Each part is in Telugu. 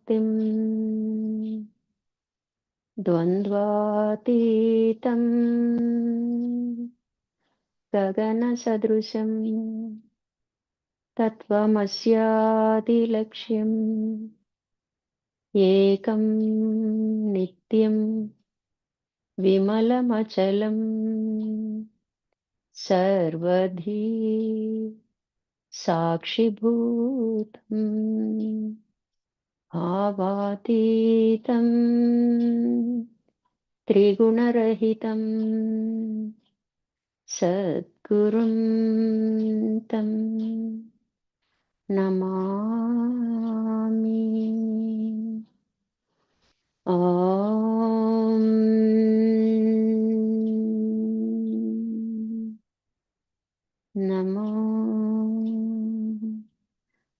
ముక్తిం ద్వంద్వాతీతం గగనసదృశం తత్వమస్యాదిలక్ష్యం ఏకం నిత్యం విమలమచలం సర్వధీ సాక్షిభూతం భావాతీతం త్రిగుణరహితం సద్గురుం తం నమామి. ఓం నమో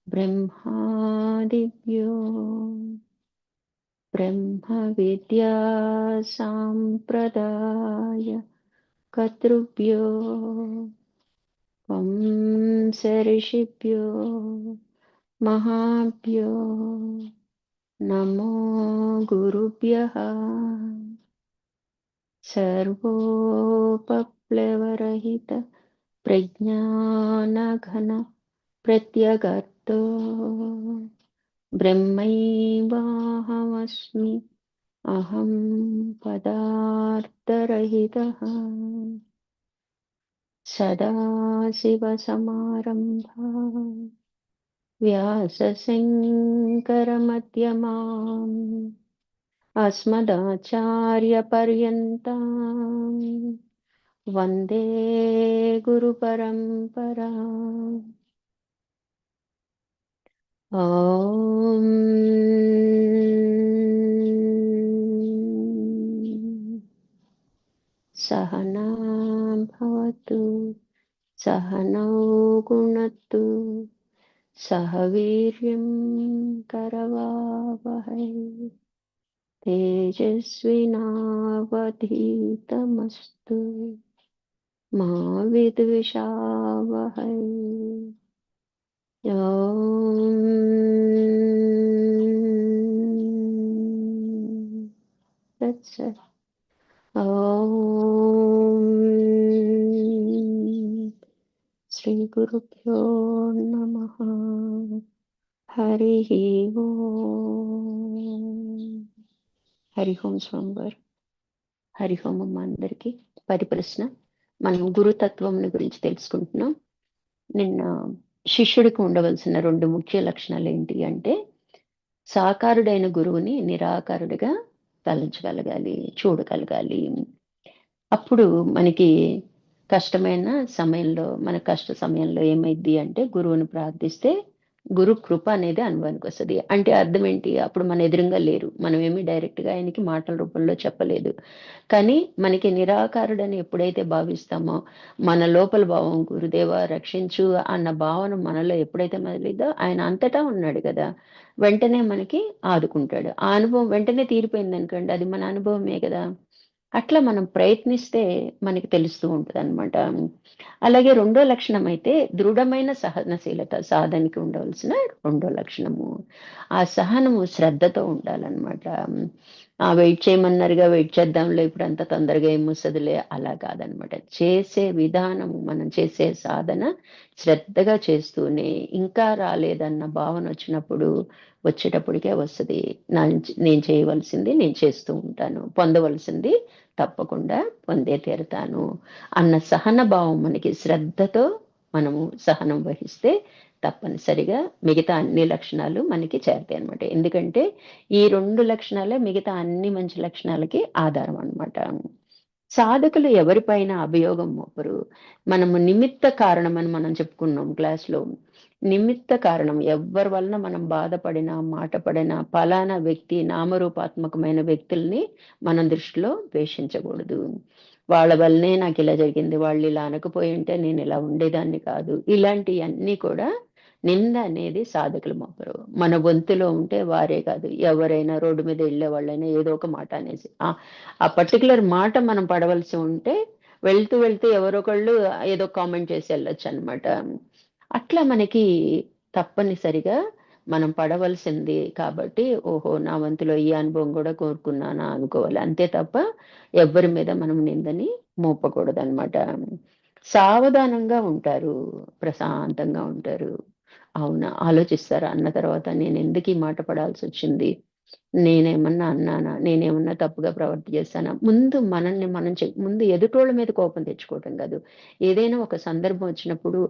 బ్రహ్మాదిభ్యో బ్రహ్మ విద్యా సాంప్రదాయ కర్తృభ్యో వంశ-ఋషిభ్యో మహాభ్యో నమో గురుభ్యః. సర్వోపప్లవరహిత ప్రజ్ఞానఘన ప్రత్యగర్తో బ్రహ్మైవాహమస్మి అహం పదార్థరహితః. సదాశివసమారంభాః వ్యాసశంకరమధ్యమాం అస్మదాచార్యపర్యంతాం వందే గురుపరంపరాం. ఓం సహనా భవతు సహనౌ గుణత్తు సహ వీర్యం కరవావహై తేజస్వినావధీతమస్తు మా విద్విషావహై. ఓం తత్సత్. ఓం శ్రీ గురుభ్యో నమః. హరి ఓం. హరి ఓం స్వామివారు. హరి ఓం అమ్మ అందరికీ. పరిప్రశ్న. మనం గురుతత్వం గురించి తెలుసుకుంటున్నాం. నిన్న శిష్యుడికి ఉండవలసిన 2 ముఖ్య లక్షణాలు ఏంటి అంటే, సాకారుడైన గురువుని నిరాకారుడిగా తలంచగలగాలి, చూడగలగాలి. అప్పుడు మనకి కష్టమైన సమయంలో, మన కష్ట సమయంలో ఏమైద్ది అంటే, గురువుని ప్రార్థిస్తే గురు కృప అనేది అనుభవానికి వస్తుంది. అంటే అర్థం ఏంటి? అప్పుడు మన ఎదురుగా లేరు, మనం ఏమి డైరెక్ట్గా ఆయనకి మాటల రూపంలో చెప్పలేదు. కానీ మనకి నిరాకారుడని ఎప్పుడైతే భావిస్తామో, మన లోపల భావం గురుదేవ రక్షించు అన్న భావన మనలో ఎప్పుడైతే మొదలైందో, ఆయన అంతటా ఉన్నాడు కదా, వెంటనే మనకి ఆదుకుంటాడు. ఆ అనుభవం వెంటనే తీరిపోయింది అనుకోండి, అది మన అనుభవమే కదా. అట్లా మనం ప్రయత్నిస్తే మనకి తెలుస్తూ ఉంటుంది అనమాట. అలాగే 2వ లక్షణం అయితే దృఢమైన సహనశీలత, సాధనకి ఉండవలసిన 2వ లక్షణము. ఆ సహనము శ్రద్ధతో ఉండాలన్నమాట. వెయిట్ చేయమన్నారుగా, వెయిట్ చేద్దాంలే, ఇప్పుడు అంత తొందరగా ఏమొస్తుందిలే, అలా కాదనమాట. చేసే విధానము, మనం చేసే సాధన శ్రద్ధగా చేస్తూనే, ఇంకా రాలేదన్న భావన వచ్చినప్పుడు వచ్చేటప్పటికే వస్తుంది. నేను చేయవలసింది నేను చేస్తూ ఉంటాను, పొందవలసింది తప్పకుండా పొందే తీరుతాను అన్న సహన భావం మనకి, శ్రద్ధతో మనము సహనం వహిస్తే తప్పనిసరిగా మిగతా అన్ని లక్షణాలు మనకి చేరతాయి అనమాట. ఎందుకంటే ఈ 2 లక్షణాలే మిగతా అన్ని మంచి లక్షణాలకి ఆధారం అన్నమాట. సాధకులు ఎవరిపైన అభియోగం మోపరు. మనము నిమిత్త కారణం అని మనం చెప్పుకున్నాం క్లాస్లో. నిమిత్త కారణం, ఎవరి వలన మనం బాధపడినా, మాట పడినా, ఫలానా వ్యక్తి, నామరూపాత్మకమైన వ్యక్తుల్ని మనం దృష్టిలో ద్వేషించకూడదు. వాళ్ళ వల్లనే నాకు ఇలా జరిగింది, వాళ్ళు ఇలా అనకపోయి ఉంటే నేను ఇలా ఉండేదాన్ని కాదు, ఇలాంటివన్నీ కూడా నింద అనేది సాధకులు మోపరు. మన గొంతులో ఉంటే వారే కాదు, ఎవరైనా రోడ్డు మీద వెళ్ళే వాళ్ళైనా ఏదో ఒక మాట అనేసి, ఆ పర్టికులర్ మాట మనం పడవలసి ఉంటే వెళ్తూ వెళ్తూ ఎవరొకళ్ళు ఏదో కామెంట్ చేసి వెళ్ళొచ్చు అనమాట. అట్లా మనకి తప్పనిసరిగా మనం పడవలసింది కాబట్టి ఓహో నా వంతులో ఈ అనుభవం కూడా కోరుకున్నానా అనుకోవాలి, అంతే తప్ప ఎవ్వరి మీద మనం నిందని మోపకూడదన్నమాట. సావధానంగా ఉంటారు, ప్రశాంతంగా ఉంటారు. అవునా ఆలోచిస్తారు అన్న తర్వాత నేను ఎందుకు ఈ మాట పడాల్సి వచ్చింది, నేనేమన్నా అన్నానా? నేనేమన్నా తప్పుగా ప్రవర్తి చేశానా? ముందు మనల్ని మనం ముందు ఎదుటోళ్ళ మీద కోపం తెచ్చుకోవటం కాదు. ఏదైనా ఒక సందర్భం వచ్చినప్పుడు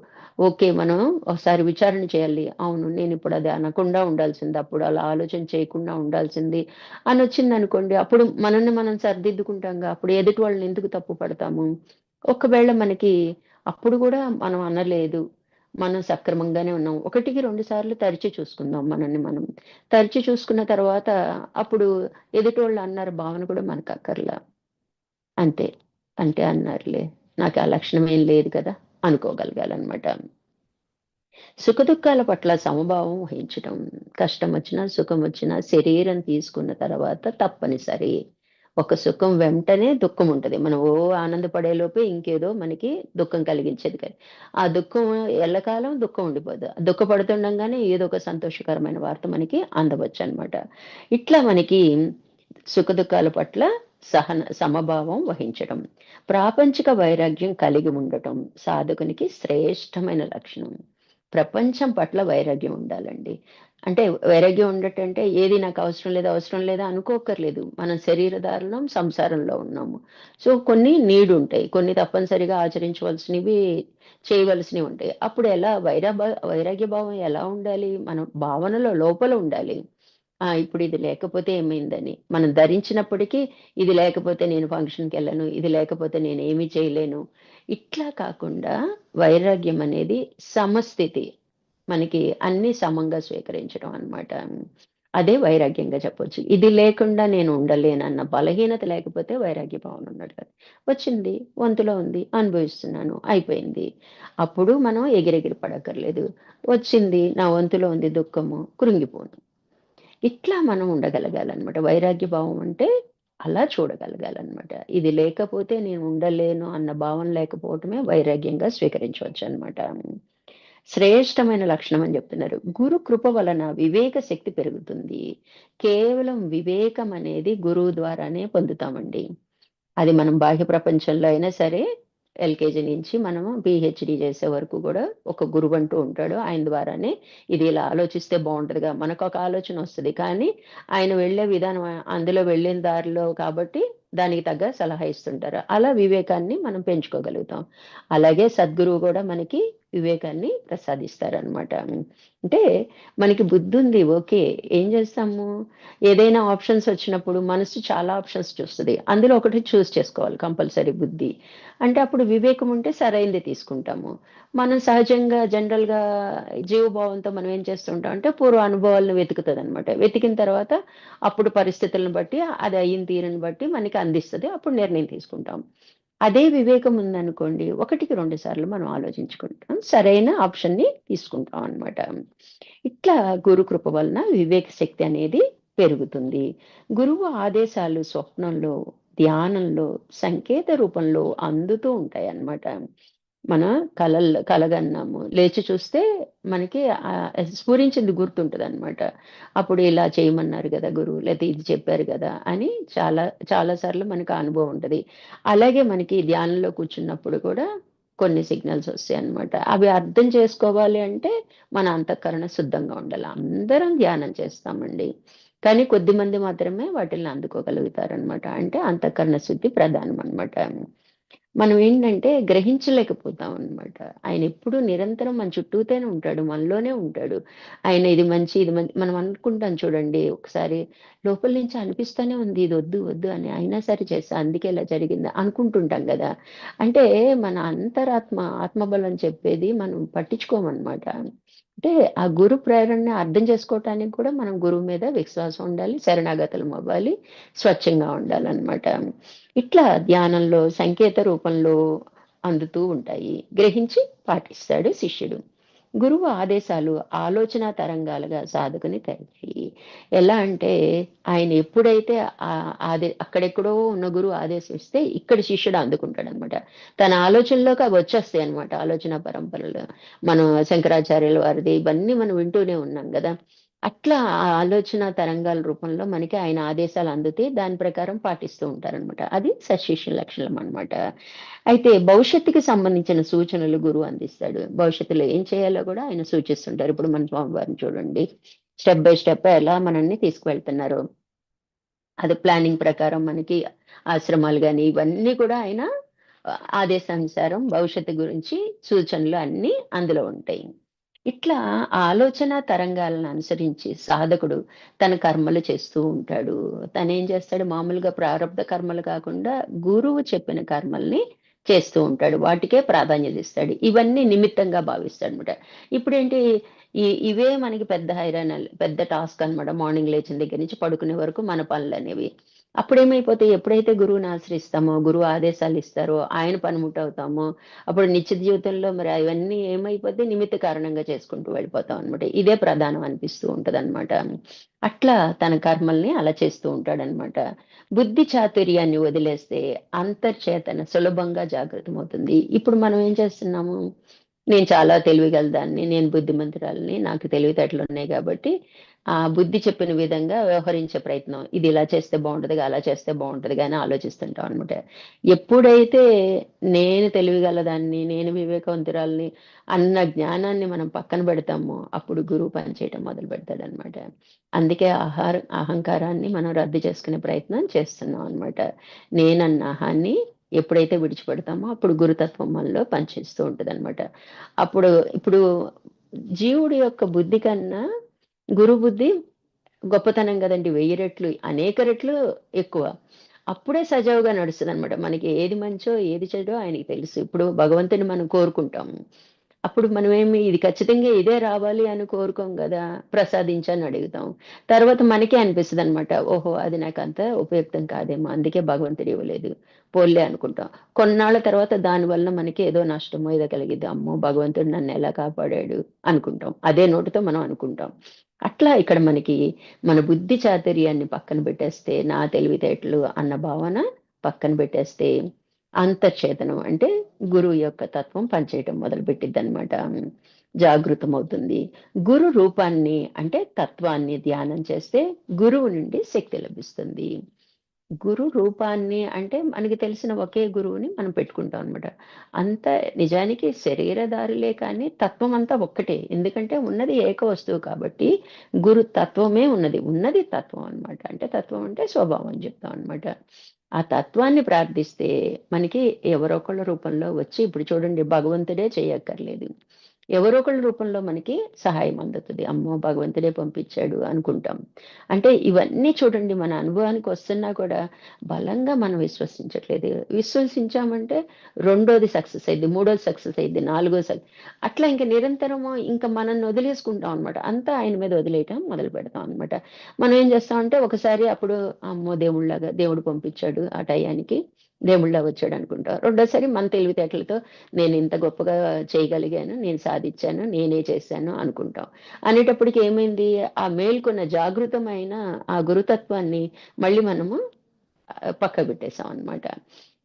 ఓకే. మనం ఒకసారి విచారణ చేయాలి. అవును నేనిప్పుడు అది అనకుండా ఉండాల్సింది. అప్పుడు అలా ఆలోచన చేయకుండా ఉండాల్సింది అనొచ్చిందనుకోండి. అప్పుడు మనల్ని మనం సరిదిద్దుకుంటాంగా. అప్పుడు ఎదుటి వాళ్ళని ఎందుకు తప్పు పడతాము? ఒకవేళ మనకి అప్పుడు గూడా మనం అనలేదు, మనం సక్రమంగానే ఉన్నాం. ఒకటికి 2 సార్లు తరిచి చూసుకుందాం మనల్ని మనం. తరిచి చూసుకున్న తర్వాత అప్పుడు ఎదుటోళ్ళు అన్నారు భావన కూడా మనకక్కర్లా. అంతే. అంటే అన్నారులే. నాకు ఆ లక్షణం ఏం లేదు కదా! అనుకోగలగాలనమాట. సుఖదుఖాల పట్ల సమభావం వహించటం. కష్టమొచ్చినా, సుఖమొచ్చినా శరీరం తీసుకున్న తర్వాత తప్పనిసరి. ఒక సుఖం వెంటనే దుఃఖముంటది. మనం ఆనందపడేలోపే ఇంకేదో మనకి దుఃఖం కలిగించేది ఆ దుఃఖం ఎల్లకాలం దుఃఖం ఉండిపోదు. దుఃఖపడుతుండంగానే ఏదో ఒక సంతోషకరమైన వార్త మనకి అందవచ్చనమాట. ఇట్లా మనకి సుఖదుఖాల పట్ల సమభావం వహించడం. ప్రాపంచిక వైరాగ్యం కలిగి ఉండటం సాధకునికి శ్రేష్టమైన లక్షణం. ప్రపంచం పట్ల వైరాగ్యం ఉండాలండి. అంటే వైరాగ్యం ఉండటంటే ఏది నాకు అవసరం లేదా అనుకోక్కర్లేదు. మనం శరీరధారులం, సంసారంలో ఉన్నాము. సో, కొన్ని నీడుంటాయి. కొన్ని తప్పనిసరిగా ఆచరించవలసినవి, చేయవలసినవి ఉంటాయి. అప్పుడు ఎలా వైరాగ్య భావం ఎలా ఉండాలి? మన భావనలో లోపల ఉండాలి. ఇప్పుడు ఇది లేకపోతే ఏమైందని. మనం ధరించినప్పటికీ ఇది లేకపోతే నేను ఫంక్షన్‌కెళ్ళను. ఇది లేకపోతే నేనేమి చేయలేను. ఇట్లా కాకుండా వైరాగ్యం అనేది సమస్థితి. మనకి అన్నీ సమంగా స్వీకరించడం అన్నమాట. అదే వైరాగ్యంగా చెప్పొచ్చు. ఇది లేకుండా నేను ఉండలేనన్న బలహీనత లేకపోతే వైరాగ్య భావన ఉన్నట్టు. వచ్చింది, వంతులో ఉంది, అనుభవిస్తున్నాను, అయిపోయింది. అప్పుడు మనం ఎగిరెగిరి పడక్కర్లేదు. వచ్చింది, నా వంతులో ఉంది దుఃఖము, కృంగిపోను. ఇట్లా మనం ఉండగలగాలనమాట. వైరాగ్య భావం అంటే అలా చూడగలగాలనమాట. ఇది లేకపోతే నేను ఉండలేను అన్న భావన లేకపోవటమే వైరాగ్యంగా స్వీకరించవచ్చనమాట. శ్రేష్టమైన లక్షణం అని చెప్తున్నారు. గురు కృప వలన వివేక శక్తి పెరుగుతుంది. కేవలం వివేకం అనేది గురువు ద్వారానే పొందుతామండి. అది మనం బాహ్య ప్రపంచంలో అయినా సరే, ఎల్‌కేజీ నుంచి మనము పీహెచ్‌డీ చేసే వరకు గూడా ఒక గురువంటూ ఉంటాడు. ఆయన ద్వారానే ఇది ఇలా ఆలోచిస్తే బావుంటదిగా మనకొక ఆలోచనొస్తది. కానీ ఆయన వెళ్ళే విధానం అందులో వెళ్ళిన దారిలో కాబట్టి దానికి తగ్గ సలహా ఇస్తుంటారు. అలా వివేకాన్ని మనం పెంచుకోగలుగుతాం. అలాగే సద్గురువు గూడా మనకి వివేకాన్ని ప్రసాదిస్తారనమాట. అంటే మనకి బుద్ధుంది ఓకే. ఏం చేస్తాము? ఏదైనా ఆప్షన్స్ వచ్చినప్పుడు మనసు చాలా ఆప్షన్స్ చూస్తది. అందులో ఒకటి చేసుకోవాలి కంపల్సరీ బుద్ధి. అంటే అప్పుడు వివేకం ఉంటే సరైంది తీసుకుంటాము. మనం సహజంగా జనరల్‌గా జీవభావంతో మనం ఏం చేస్తుంటాం అంటే పూర్వ అనుభవాలను వెతుకుతదనమాట. వెతికిన తర్వాత అప్పుడు పరిస్థితులను బట్టి అది అయిన తీరుని బట్టి మనకి అందిస్తది. అప్పుడు నిర్ణయం తీసుకుంటాం. అదే వివేకం ఉందనుకోండి, ఒకటికి 2 సార్లు మనం ఆలోచించుకుంటాం. సరైన ఆప్షన్‌ని తీసుకుంటాం అన్నమాట. ఇట్లా గురు కృప వలన వివేక శక్తి అనేది పెరుగుతుంది. గురువు ఆదేశాలు స్వప్నంలో, ధ్యానంలో, సంకేత రూపంలో అందుతూ ఉంటాయన్నమాట. మన కలగన్నాము. లేచి చూస్తే మనకి స్ఫురించింది గుర్తుంటదనమాట. అప్పుడు ఇలా చేయమన్నారు గదా గురువు, లేతే ఇది చెప్పారు గదా! అని చాలా చాలా సార్లు మనకు ఆ అనుభవం ఉంటది. అలాగే మనకి ధ్యానంలో కూర్చున్నప్పుడు కూడా కొన్ని సిగ్నల్స్ ఒస్తాయన్నమాట. అవి అర్థం చేసుకోవాలి అంటే మన అంతఃకరణ శుద్ధంగా ఉండాలి. అందరం ధ్యానం చేస్తామండి. కానీ కొద్దిమంది మాత్రమే వాటిల్ని అందుకోగలుగుతారనమాట. అంటే అంతఃకరణ శుద్ధి ప్రధానం అన్నమాట. మనం ఏంటంటే గ్రహించలేకపోతామనమాట. ఆయనెప్పుడూ నిరంతరం మన చుట్టూతోనే ఉంటాడు. మనలోనే ఉంటాడు. ఆయన ఇది మంచి, ఇది మనం అనుకుంటాం చూడండి ఒకసారి లోపల నుంచి అనిపిస్తానే ఉంది ఇదొద్దు, వద్దు అని. అయినా సరే చేశా. అందుకే ఇలా జరిగింది అనుకుంటుంటాం గదా! అంటే మన అంతరాత్మ, ఆత్మబలం చెప్పేది మనం పట్టించుకోమనమాట. అంటే ఆ గురు ప్రేరణని అర్థం చేసుకోవటానికి కూడా మనం గురువు మీద విశ్వాసం ఉండాలి. శరణాగతులమవ్వాలి. స్వచ్ఛంగా ఉండాలనమాట. ఇట్లా ధ్యానంలో సంకేత రూపంలో అందుతూ ఉంటాయి. గ్రహించి పాటిస్తాడు శిష్యుడు. గురువు ఆదేశాలు ఆలోచనా తరంగాలుగా సాధకుని తయారయ్యి. ఎలా అంటే ఆయన ఎప్పుడైతే అక్కడెక్కడో ఉన్న గురువు ఆదేశిస్తే ఇక్కడ శిష్యుడు అందుకుంటాడనమాట. తన ఆలోచనలోకి అవి వచ్చేస్తాయన్నమాట. ఆలోచన పరంపరలో. మనం శంకరాచార్యుల వారిది ఇవన్నీ మనం వింటూనే ఉన్నాం గదా! అట్లా ఆ ఆలోచన తరంగాల రూపంలో మనకి ఆయన ఆదేశాలు అందుతే దాని ప్రకారం పాటిస్తూ ఉంటారనమాట. అది సశిష్య లక్షణం అనమాట. అయితే భవిష్యత్తుకి సంబంధించిన సూచనలు గురువు అందిస్తాడు. భవిష్యత్తులో ఏం చేయాలో కూడా ఆయన సూచిస్తుంటారు. ఇప్పుడు మన స్వామివారిని చూడండి. స్టెప్ బై స్టెప్ ఎలా మనల్ని తీసుకువెళ్తున్నారు. అది ప్లానింగ్ ప్రకారం మనకి ఆశ్రమాలు గాని ఇవన్నీ కూడా ఆయన ఆదేశానుసారం భవిష్యత్తు గురించి సూచనలు అన్నీ అందులో ఉంటాయి. ఇట్లా ఆలోచన తరంగాలను అనుసరించి సాధకుడు తన కర్మలు చేస్తూ ఉంటాడు. తనేం చేస్తాడు మామూలుగా ప్రారబ్ధ కర్మలు కాకుండా గురువు చెప్పిన కర్మల్ని చేస్తూ ఉంటాడు. వాటికే ప్రాధాన్యత ఇస్తాడు. ఇవన్నీ నిమిత్తంగా భావిస్తాడనమాట. ఇప్పుడేంటి ఇవే మనకి పెద్ద హైరాణాలు, పెద్ద టాస్క్ అనమాట. మార్నింగ్ లేచిన దగ్గర నుంచి పడుకునే వరకు మన పనులనేవి. అప్పుడేమైపోతాయి, ఎప్పుడైతే గురువుని ఆశ్రయిస్తామో, గురువు ఆదేశాలు ఇస్తారో, ఆయన పనిముట్టవుతామో, అప్పుడు నిత్య జీవితంలో మరి అవన్నీ ఏమైపోతే నిమిత్త కారణంగా చేసుకుంటూ వెళ్ళిపోతాం అనమాట. ఇదే ప్రధానం అనిపిస్తూ ఉంటదనమాట. అట్లా తన కర్మల్ని అలా చేస్తూ ఉంటాడనమాట. బుద్ధి చాతుర్యాన్ని వదిలేస్తే అంతర్చేతన సులభంగా జాగృతమవుతుంది. ఇప్పుడు మనం ఏం చేస్తున్నాము, నేను చాలా తెలివిగలదాన్ని, నేను బుద్ధిమంతురాలిని, నాకు తెలివితేటలున్నాయి కాబట్టి బుద్ధి చెప్పిన విధంగా వ్యవహరించే ప్రయత్నం. ఇది ఇలా చేస్తే బావుంటదిగా, అలా చేస్తే బావుంటదిగా అని ఆలోచిస్తుంటాం అనమాట. ఎప్పుడైతే నేను తెలివిగలదాన్ని, నేను వివేకవంతురాలిని అన్న జ్ఞానాన్ని మనం పక్కన పెడతామో, అప్పుడు గురువు పనిచేయటం మొదలుపెడతాడనమాట. అందుకే అహంకారాన్ని మనం రద్దు చేసుకునే ప్రయత్నం చేస్తున్నాం అనమాట. నేనన్న అహాన్ని ఎప్పుడైతే విడిచిపెడతామో అప్పుడు గురుతత్వం మనలో పనిచేస్తూ ఉంటదనమాట. అప్పుడు ఇప్పుడు జీవుడి యొక్క బుద్ధి కన్నా గురు బుద్ధి గొప్పతనం గదండీ! 1000 రెట్లు, అనేక రెట్లు ఎక్కువ. అప్పుడే సజావుగా నడుస్తదనమాట. మనకి ఏది మంచో, ఏది చెడో ఆయనకి తెలుసు. ఇప్పుడు భగవంతుడిని మనం కోరుకుంటాము. అప్పుడు మనమేమి ఇది ఖచ్చితంగా ఇదే రావాలి అని కోరుకోం గదా! ప్రసాదించని అడుగుతాం. తర్వాత మనకే అనిపిస్తదనమాట. ఓహో! అది నాకంత ఉపయుక్తం కాదేమో! అందుకే భగవంతుడు ఇవ్వలేదు. పోన్లే అనుకుంటాం. కొన్నాళ్ళ తర్వాత దాని వలన మనకి ఏదో నష్టమో ఏదో కలిగిద్ది. అమ్మో! భగవంతుడు నన్నెలా కాపాడాడు అనుకుంటాం. అదే నోటితో మనం అనుకుంటాం. అట్లా ఇక్కడ మనకి మన బుద్ధి చాతుర్యాన్ని పక్కన పెట్టేస్తే, నా తెలివితేటలు అన్న భావన పక్కన పెట్టేస్తే, అంతర్చేతనం అంటే గురువు యొక్క తత్వం పనిచేయటం మొదలుపెట్టిద్దనమాట. జాగృతమవుతుంది. గురు రూపాన్ని అంటే తత్వాన్ని ధ్యానం చేస్తే గురువు నుండి శక్తి లభిస్తుంది. గురు రూపాన్ని అంటే మనకి తెలిసిన ఒకే గురువుని మనం పెట్టుకుంటాం అనమాట. అంత నిజానికి శరీరధారులే కానీ తత్వం అంతా ఒక్కటే. ఎందుకంటే ఉన్నది ఏక వస్తువు కాబట్టి గురు తత్వమే ఉన్నది. ఉన్నది తత్వం అనమాట. అంటే తత్వం అంటే స్వభావం అని చెప్తాం అనమాట. ఆ తత్వాన్ని ప్రార్థిస్తే మనకి ఎవరో ఒకళ్ళ రూపంలో వచ్చి ఇప్పుడు చూడండి భగవంతుడే చేయక్కర్లేదు. ఎవరో ఒకళ్ళ రూపంలో మనకి సహాయం అందుతది. అమ్మో! భగవంతుడే పంపించాడు అనుకుంటాం. అంటే ఇవన్నీ చూడండి మన అనుభవానికి వస్తున్నా కూడా బలంగా మనం విశ్వసించట్లేదు. విశ్వసించామంటే రెండోది సక్సెస్ అయ్యిద్ది, మూడోది సక్సెస్ అయ్యిద్ది, నాలుగోది అట్లా ఇంక నిరంతరము ఇంక మనల్ని వదిలేసుకుంటాం అనమాట. అంతా ఆయన మీద వదిలేయటం మొదలు పెడతాం అనమాట. మనం ఏం చేస్తామంటే ఒకసారి అప్పుడు అమ్మో! దేవుడిలాగా దేవుడు పంపించాడు ఆ టయానికి. దేవుడిలాగా వచ్చాడనుకుంటాం. రెండోసారి మన తెలివితేటలతో నేనింత గొప్పగా చేయగలిగాను, నేను సాధిచ్చాను, నేనే చేశాను అనుకుంటాం. అనేటప్పటికి ఏమైంది, ఆ మేల్కొన్న జాగృతమైన ఆ గురుతత్వాన్ని మళ్ళీ మనము పక్కకు పెట్టేసాం అనమాట.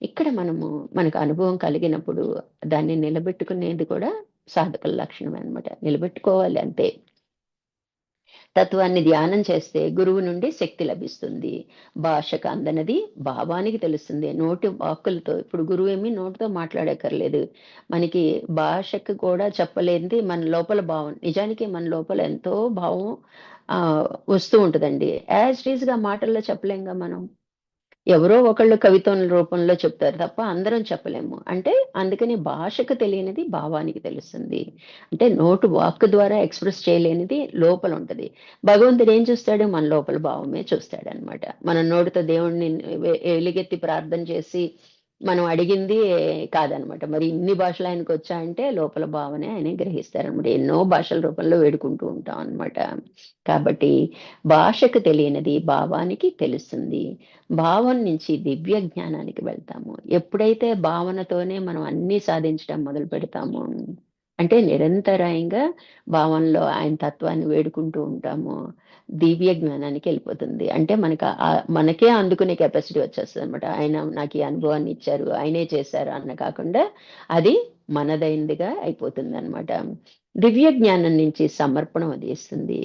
ఇక్కడ మనము మనకు అనుభవం కలిగినప్పుడు దాన్ని నిలబెట్టుకునేది కూడా సాధకుల లక్షణమే అనమాట. నిలబెట్టుకోవాలి అంతే. తత్వాన్ని ధ్యానం చేస్తే గురువు నుండి శక్తి లభిస్తుంది. భాషకు అందనది భావానికి తెలుస్తుంది. నోటి వాక్కులతో ఇప్పుడు గురువేమి నోటితో మాట్లాడక్కర్లేదు. మనకి భాషకు కూడా చెప్పలేనిది మన లోపల భావం. నిజానికి మన లోపల ఎంతో భావం వస్తూ ఉంటదండి. యాజ్ ఇట్ ఈస్‌గా మాటల్లో చెప్పలేంగా మనం. ఎవరో ఒకళ్ళు కవిత్వం రూపంలో చెప్తారు తప్ప అందరం చెప్పలేము. అంటే అందుకని భాషకు తెలియనిది భావానికి తెలుస్తుంది. అంటే నోటు వాక్ ద్వారా ఎక్స్‌ప్రెస్ చేయలేనిది లోపల ఉంటది. భగవంతుడు ఏం చూస్తాడు? మన లోపల భావమే చూస్తాడనమాట. మనం నోటితో దేవుడిని ఎలుగెత్తి ప్రార్థన చేసి మనం అడిగింది కాదనమాట. మరి ఇన్ని భాషలు ఆయనకొచ్చా అంటే లోపల భావనే ఆయన గ్రహిస్తారనమాట. ఎన్నో భాషల రూపంలో వేడుకుంటూ ఉంటాం అనమాట. కాబట్టి భాషకు తెలియనిది భావానికి తెలుస్తుంది. భావం నుంచి దివ్య జ్ఞానానికి వెళ్తాము. ఎప్పుడైతే భావనతోనే మనం అన్నీ సాధించడం మొదలు పెడతామో, అంటే నిరంతరాయంగా భావనలో ఆయన తత్వాన్ని వేడుకుంటూ ఉంటామో, దివ్య జ్ఞానానికెళ్ళిపోతుంది. అంటే మనకే అందుకునే కెపాసిటీ వచ్చేస్తదనమాట. ఆయన నాకు ఈ అనుభవాన్ని ఇచ్చారు, ఆయనే చేశారు అన్న కాకుండా అది మనదైందిగా అయిపోతుంది అనమాట. దివ్య జ్ఞానం నుంచి సమర్పణ ఉదయిస్తుంది.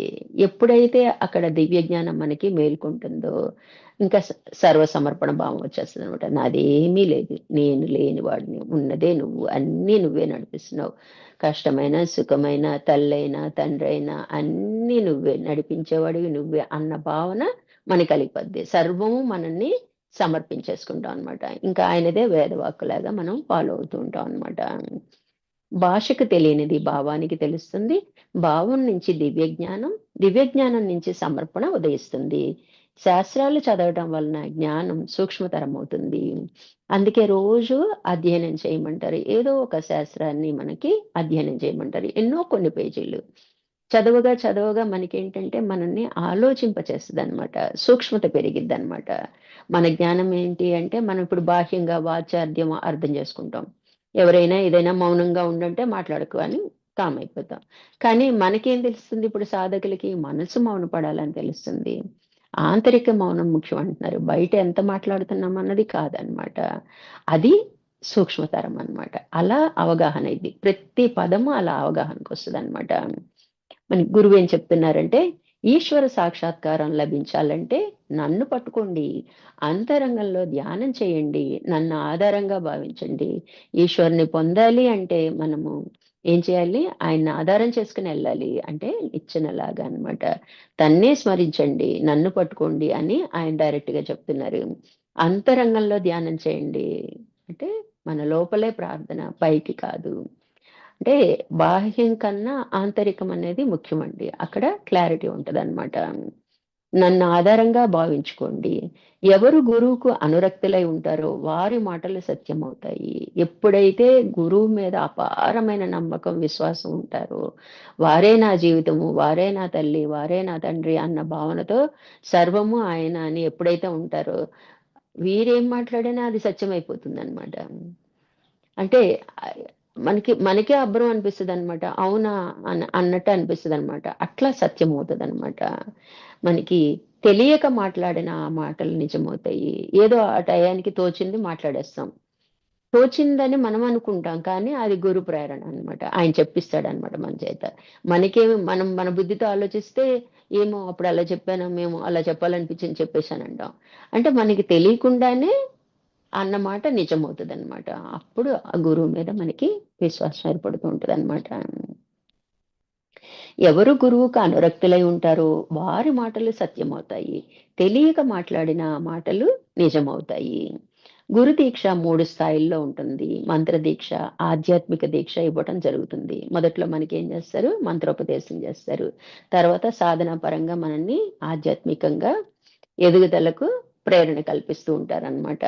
ఎప్పుడైతే అక్కడ దివ్య జ్ఞానం మనకి మేల్కొంటుందో ఇంకా సర్వ సమర్పణ భావం వచ్చేస్తుంది అనమాట. నాదేమీ లేదు, నేను లేని వాడిని, ఉన్నదే నువ్వు, అన్నీ నువ్వే నడిపిస్తున్నావు, కష్టమైన సుఖమైన తల్లైనా తండ్రి అయినా అన్నీ నువ్వే నడిపించేవాడివి, నువ్వే అన్న భావన మనకి కలిగిపోద్ది. సర్వము మనల్ని సమర్పించేసుకుంటాం అనమాట. ఇంకా ఆయనదే వేదవాక్కులాగా మనం ఫాలో అవుతూ ఉంటాం అనమాట. భాషకు తెలియనిది భావానికి తెలుస్తుంది, భావం నుంచి దివ్య జ్ఞానం, దివ్య జ్ఞానం నుంచి సమర్పణ ఉదయిస్తుంది. శాస్త్రాలు చదవటం వలన జ్ఞానం సూక్ష్మతరం అవుతుంది. అందుకే రోజు అధ్యయనం చేయమంటారు. ఏదో ఒక శాస్త్రాన్ని మనకి అధ్యయనం చేయమంటారు. ఎన్నో కొన్ని పేజీలు చదవగా చదవగా మనకేంటంటే మనల్ని ఆలోచింపచేస్తుంది అనమాట. సూక్ష్మత పెరిగిద్ది అనమాట. మన జ్ఞానం ఏంటి అంటే మనం ఇప్పుడు బాహ్యంగా వాచార్థం అర్థం చేసుకుంటాం. ఎవరైనా ఏదైనా మౌనంగా ఉండంటే మాట్లాడకు అని కామ్ అయిపోతాం. కానీ మనకేం తెలుస్తుంది ఇప్పుడు సాధకులకి? మనసు మౌన పడాలని తెలుస్తుంది. ఆంతరిక మౌనం ముఖ్యం అంటున్నారు. బయట ఎంత మాట్లాడుతున్నాం అన్నది కాదనమాట. అది సూక్ష్మతరం అనమాట. అలా అవగాహన ఇది. ప్రతి పదము అలా అవగాహనకు వస్తుంది అనమాట. మనకి గురువు ఏం చెప్తున్నారంటే, ఈశ్వర సాక్షాత్కారం లభించాలంటే నన్ను పట్టుకోండి, అంతరంగంలో ధ్యానం చేయండి, నన్ను ఆధారంగా భావించండి. ఈశ్వరుని పొందాలి అంటే మనము ఏం చేయాలి? ఆయన్ని ఆధారం చేసుకుని వెళ్ళాలి. అంటే నిచ్చెనలాగా అన్నమాట. తన్నే స్మరించండి, నన్ను పట్టుకోండి అని ఆయన డైరెక్ట్ గా చెప్తున్నారు. అంతరంగంలో ధ్యానం చేయండి అంటే మన లోపలే ప్రార్థన, పైకి కాదు. అంటే బాహ్యం కన్నా ఆంతరికం అనేది ముఖ్యమండి. అక్కడ క్లారిటీ ఉంటదన్నమాట. నన్ను ఆధారంగా భావించుకోండి. ఎవరు గురువుకు అనురక్తులై ఉంటారో వారి మాటలు సత్యమవుతాయి. ఎప్పుడైతే గురువు మీద అపారమైన నమ్మకం, విశ్వాసం ఉంటారో వారే నా జీవితము, వారే నా తల్లి, వారే నా తండ్రి అన్న భావనతో సర్వము ఆయన అని ఎప్పుడైతే ఉంటారో వీరేం మాట్లాడినా అది సత్యమైపోతుందన్నమాట. అంటే మనకే అబ్బురం అనిపిస్తదనమాట. అవునా! అన్నట్టు అనిపిస్తదనమాట. అట్లా సత్యమవుతదనమాట. మనకి తెలియక మాట్లాడిన ఆ మాటలు నిజమవుతాయి. ఏదో ఆ టయానికి తోచింది మాట్లాడేస్తాం. తోచిందని మనం అనుకుంటాం. కానీ అది గురు ప్రేరణ అనమాట. ఆయన చెప్పిస్తాడనమాట మన చేత. మనకేమి మనం మన బుద్ధితో ఆలోచిస్తే ఏమో అప్పుడు అలా చెప్పానేమో, అలా చెప్పాలనిపించింది చెప్పేసానంటాం. అంటే మనకి తెలియకుండానే అన్నమాట నిజమవుతదనమాట. అప్పుడు ఆ గురువు మీద మనకి విశ్వాసం ఏర్పడుతూ ఉంటదనమాట. ఎవరు గురువుకు అనురక్తులై ఉంటారో వారి మాటలు సత్యమవుతాయి. తెలియక మాట్లాడిన మాటలు నిజమవుతాయి. గురు దీక్ష 3 స్థాయిల్లో ఉంటుంది. మంత్ర దీక్ష, ఆధ్యాత్మిక దీక్ష ఇవ్వటం జరుగుతుంది. మొదట్లో మనకేం చేస్తారు? మంత్రోపదేశం చేస్తారు. తర్వాత సాధనా పరంగా మనల్ని ఆధ్యాత్మికంగా ఎదుగుదలకు ప్రేరణ కల్పిస్తూ ఉంటారనమాట.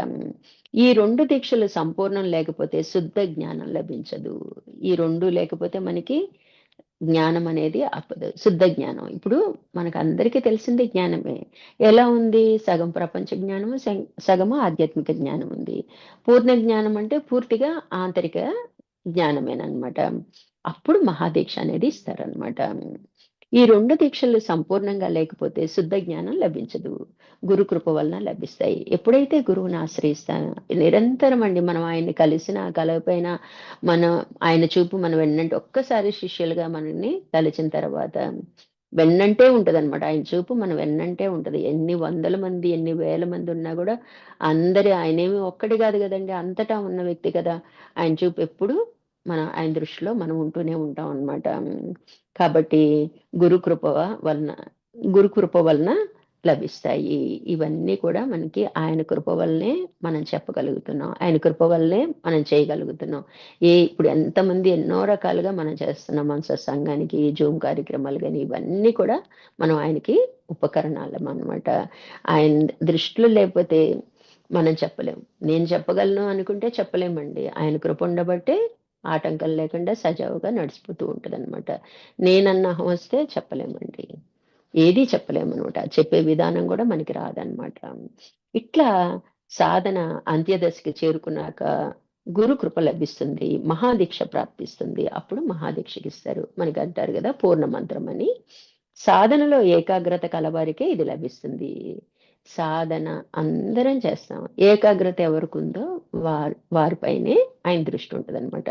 ఈ 2 దీక్షలు సంపూర్ణం లేకపోతే శుద్ధ జ్ఞానం లభించదు. ఈ 2 లేకపోతే మనకి జ్ఞానం అనేది అప్పదు. శుద్ధ జ్ఞానం. ఇప్పుడు మనకందరికీ తెలిసింది జ్ఞానమే. ఎలా ఉంది? సగం ప్రపంచ జ్ఞానము, సగము ఆధ్యాత్మిక జ్ఞానం ఉంది. పూర్ణ జ్ఞానం అంటే పూర్తిగా ఆంతరిక జ్ఞానమేననమాట. అప్పుడు మహాదీక్ష అనేది ఇస్తారనమాట. ఈ 2 దీక్షలు సంపూర్ణంగా లేకపోతే శుద్ధ జ్ఞానం లభించదు. గురు కృప వలన లభిస్తాయి. ఎప్పుడైతే గురువుని ఆశ్రయిస్తానో నిరంతరం అండి మనం ఆయన్ని కలిసినా, కలవకపోయినా మనం ఆయన చూపు మన వెన్నంటే ఒక్కసారి శిష్యులుగా మనల్ని తలిచిన తర్వాత వెన్నంటే ఉంటదనమాట. ఆయన చూపు మన వెన్నంటే ఉంటది. ఎన్ని వందల మంది, ఎన్ని వేల మంది ఉన్నా గూడా ఆయనేమి ఒక్కడు గాదు గదండీ! అంతటా ఉన్న వ్యక్తి కదా! ఆయన చూపు ఎప్పుడు ఆయన దృష్టిలో మనం ఉంటూనే ఉంటాం అన్నమాట. కాబట్టి గురు కృప వలన గురు కృప వలన లభిస్తాయి. ఇవన్నీ కూడా మనకి ఆయన కృప వల్లనే మనం చెప్పగలుగుతున్నాం. ఆయన కృప వల్లే మనం చేయగలుగుతున్నాం. ఇప్పుడు ఎంతమంది ఎన్నో రకాలుగా మనం చేస్తున్నాం. మన సత్సంగానికి, జూమ్ కార్యక్రమాలు గాని ఇవన్నీ కూడా మనం ఆయనకి ఉపకరణాలం అన్నమాట. ఆయన దృష్టిలో లేకపోతే మనం చెప్పలేం. నేను చెప్పగలను అనుకుంటే చెప్పలేమండి. ఆయన కృప ఉండబట్టే ఆటంకం లేకుండా సజావుగా నడిచిపోతూ ఉంటదనమాట. నేనన్న అహం వస్తే చెప్పలేమండి. ఏది చెప్పలేమనమాట. చెప్పే విధానం గూడా మనకి రాదనమాట. ఇట్లా సాధన అంత్యదశకి చేరుకున్నాక గురు కృప లభిస్తుంది. మహాదీక్ష ప్రాప్తిస్తుంది. అప్పుడు మహాదీక్షకిస్తారు. మనకంటారు గదా! పూర్ణ మంత్రం అని. సాధనలో ఏకాగ్రత కలవారికే ఇది లభిస్తుంది. సాధన అందరం చేస్తాం. ఏకాగ్రత ఎవరికి ఉందో వారిపైనే ఆయన దృష్టి ఉంటుంది అనమాట.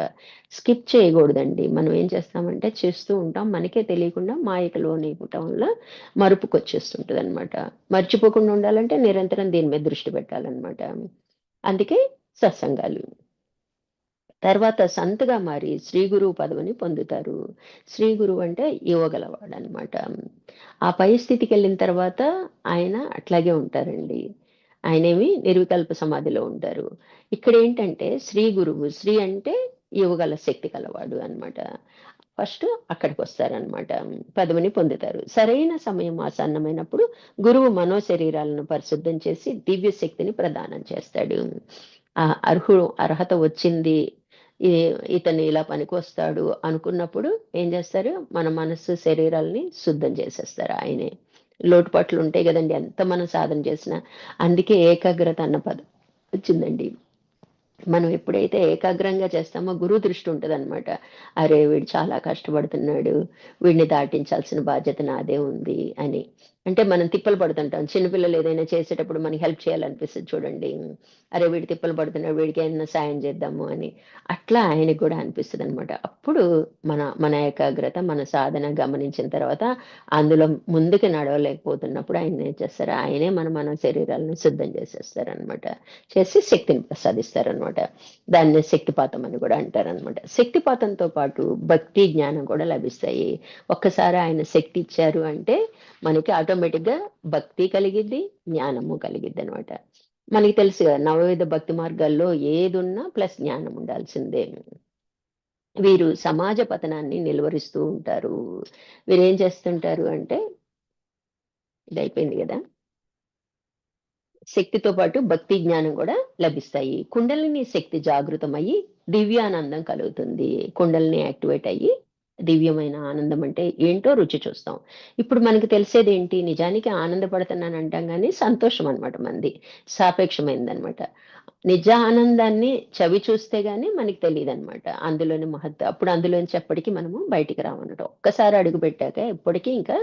స్కిప్ చేయకూడదండి. మనం ఏం చేస్తామంటే చేస్తూ ఉంటాం, మనకే తెలియకుండా మాయకు లోనైపోవటం వల్ల మరుపుకొచ్చేస్తుంటుంది అనమాట. మర్చిపోకుండా ఉండాలంటే నిరంతరం దీని మీద దృష్టి పెట్టాలన్నమాట. అందుకే సత్సంగాలు. తర్వాత సంత్‌గా మారి శ్రీ గురువు పదవిని పొందుతారు. శ్రీ గురువు అంటే ఇవ్వగలవాడనమాట. ఆ పై స్థితికెళ్ళిన తర్వాత ఆయన అట్లాగే ఉంటారండి. ఆయనేమి నిర్వికల్ప సమాధిలో ఉంటారు. ఇక్కడేంటంటే శ్రీ గురువు, శ్రీ అంటే ఇవ్వగల శక్తి కలవాడు అనమాట. ఫస్ట్ అక్కడికొస్తారనమాట. పదవిని పొందుతారు. సరైన సమయం ఆసన్నమైనప్పుడు గురువు మనోశరీరాలను పరిశుద్ధం చేసి దివ్య శక్తిని ప్రదానం చేస్తాడు. అర్హత వచ్చింది, ఈ ఇతను ఇలా పనికొస్తాడు అనుకున్నప్పుడు ఏం చేస్తారు, మన మనస్సు శరీరాల్ని శుద్ధం చేసేస్తారు ఆయనే. లోటుపాట్లు ఉంటాయి కదండి ఎంత మనం సాధన చేసినా. అందుకే ఏకాగ్రత అన్న పదం వచ్చిందండి. మనం ఎప్పుడైతే ఏకాగ్రంగా చేస్తామో గురువు దృష్టి ఉంటదనమాట. అరే! వీడు చాలా కష్టపడుతున్నాడు, వీడిని దాటించాల్సిన బాధ్యత నాదే ఉంది అని. అంటే మనం తిప్పలు పడుతుంటాం. చిన్నపిల్లలు ఏదైనా చేసేటప్పుడు మనకి హెల్ప్ చేయాలనిపిస్తది చూడండి. అరే! వీడు తిప్పలు పడుతున్నాడు, వీడికి ఏమన్నా సాయం చేద్దాము అని. అట్లా ఆయనకి కూడా అనిపిస్తదనమాట. అప్పుడు మన మన ఏకాగ్రత, మన సాధన గమనించిన తర్వాత అందులో ముందుకు నడవలేకపోతున్నప్పుడు ఆయన ఏం చేస్తారు, ఆయనే మన శరీరాలను శుద్ధం చేసేస్తారనమాట. చేసి శక్తిని ప్రసాదిస్తారనమాట. దాన్ని శక్తిపాతం అని కూడా అంటారనమాట. శక్తిపాతంతో పాటు భక్తి జ్ఞానం కూడా లభిస్తాయి. ఒక్కసారి ఆయన శక్తి ఇచ్చారు అంటే మనకి ఆటోమేటిక్‌గా భక్తి కలిగిద్ది, జ్ఞానము కలిగిద్దనమాట. మనకి తెలుసు కదా! నవవిధ భక్తి మార్గాల్లో ఏదున్నా ప్లస్ జ్ఞానం ఉండాల్సిందే. వీరు సమాజ పతనాన్ని నిలువరిస్తూ ఉంటారు. వీరేం చేస్తుంటారు అంటే ఇదయిపోయింది గదా! శక్తితో పాటు భక్తి జ్ఞానం కూడా లభిస్తాయి. కుండలిని శక్తి జాగృతమయ్యి దివ్యానందం కలుగుతుంది. కుండలిని యాక్టివేట్ అయ్యి దివ్యమైన ఆనందం అంటే ఏంటో రుచి చూస్తాం. ఇప్పుడు మనకు తెలిసేదేంటి? నిజానికి ఆనందపడుతున్నాను అంటాం గానీ సంతోషం అన్నమాట మనది. సాపేక్షమైనదన్నమాట. నిజ ఆనందాన్ని చవి చూస్తే గాని మనకి తెలీదన్నమాట. అందులోని మహత్తు. అప్పుడు అందులోంచి ఎప్పటికి మనము బయటికి రామన్నమాట. ఒక్కసారి అడుగుపెట్టాక ఎప్పటికి ఇంకా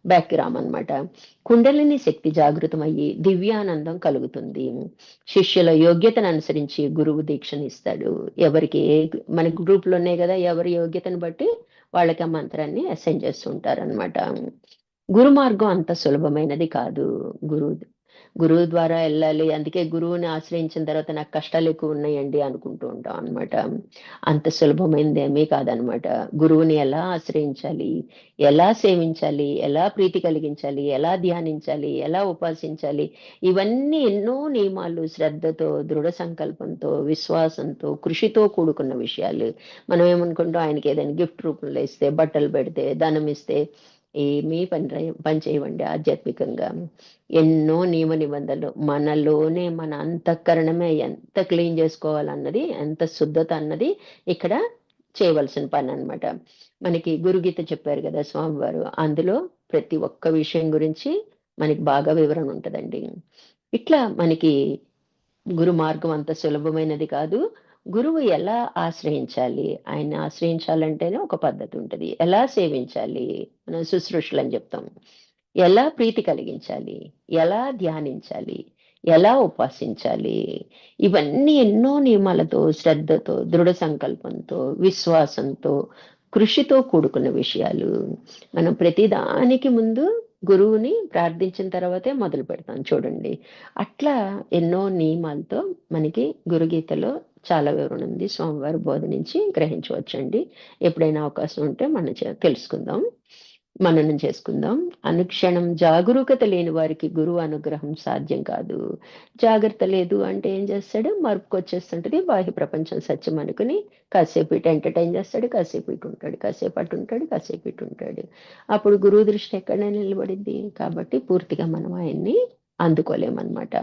బ్యాక్‌కి రామన్నమాట. కుండలిని శక్తి జాగృతమయ్యి దివ్యానందం కలుగుతుంది. శిష్యుల యోగ్యతను అనుసరించి గురువు దీక్షనిస్తాడు. ఎవరికి మనకి గ్రూప్‌లు ఉన్నాయి గదా! ఎవరి యోగ్యతను బట్టి వాళ్ళకి ఆ మంత్రాన్ని అసైన్ చేస్తూ ఉంటారన్నమాట. గురు మార్గం అంత సులభమైనది కాదు. గురువు గురువు ద్వారా ఎళ్ళాలి. అందుకే గురువుని ఆశ్రయించిన తర్వాత నాకు కష్టాలెక్కువున్నాయండి అనుకుంటూ ఉంటాం అనమాట. అంత సులభమైనదేమీ కాదనమాట. గురువుని ఎలా ఆశ్రయించాలి? ఎలా సేవించాలి? ఎలా ప్రీతి కలిగించాలి? ఎలా ధ్యానించాలి? ఎలా ఉపాసించాలి? ఇవన్నీ ఎన్నో నియమాలు శ్రద్ధతో, దృఢ సంకల్పంతో, విశ్వాసంతో, కృషితో కూడుకున్న విషయాలు. మనం ఏమనుకుంటాం ఆయనకి ఏదైనా గిఫ్ట్ రూపంలో ఇస్తే, బట్టలు పెడితే, ధనమిస్తే ఏమీ పని చేయవండి ఆధ్యాత్మికంగా. ఎన్నో నియమ నిబంధనలు మనలోనే మన అంతఃకరణమే ఎంత క్లీన్ చేసుకోవాలన్నది, ఎంత శుద్ధత అన్నది ఇక్కడ చేయవలసిన పనన్నమాట. మనకి గురుగీత చెప్పారు గదా స్వామివారు. అందులో ప్రతి ఒక్క విషయం గురించి మనకి బాగా వివరణ ఉంటదండి. ఇట్లా మనకి గురు మార్గం అంత సులభమైనది కాదు. గురువు ఎలా ఆశ్రయించాలి? ఆయన్ని ఆశ్రయించాలంటేనే ఒక పద్ధతి ఉంటది. ఎలా సేవించాలి? మనం శుశ్రూషలని జెప్తాం. ఎలా ప్రీతి కలిగించాలి? ఎలా ధ్యానించాలి? ఎలా ఉపాసించాలి? ఇవన్నీ ఎన్నో నియమాలతో, శ్రద్ధతో, దృఢ సంకల్పంతో, విశ్వాసంతో, కృషితో కూడుకున్న విషయాలు. మనం ప్రతి దానికి ముందు గురువుని ప్రార్థించిన తర్వాతే మొదలుపెడతాం చూడండి. అట్లా ఎన్నో నియమాలతో మనకి గురుగీతలో చాలా వివరణ ఉంది. స్వామివారి బోధ నుంచి గ్రహించవచ్చండి. ఎప్పుడైనా అవకాశం ఉంటే మనం తెలుసుకుందాం. మననం చేసుకుందాం. అనుక్షణం జాగరూకత లేని వారికి గురువు అనుగ్రహం సాధ్యం కాదు. జాగ్రత్త లేదు అంటే ఏం చేస్తాడు? మరుపుకొచ్చేస్తుంటది. బాహ్య ప్రపంచం సత్యం అనుకుని కాసేపు ఇటు ఎంటర్‌టైన్ చేస్తాడు. కాసేపు ఇటు ఉంటాడు. కాసేపు అటు ఉంటాడు. కాసేపు ఇటు ఉంటాడు. అప్పుడు గురువు దృష్టి ఎక్కడ నిలబడిద్ది? కాబట్టి పూర్తిగా మనం ఆయన్ని అందుకోలేమనమాట.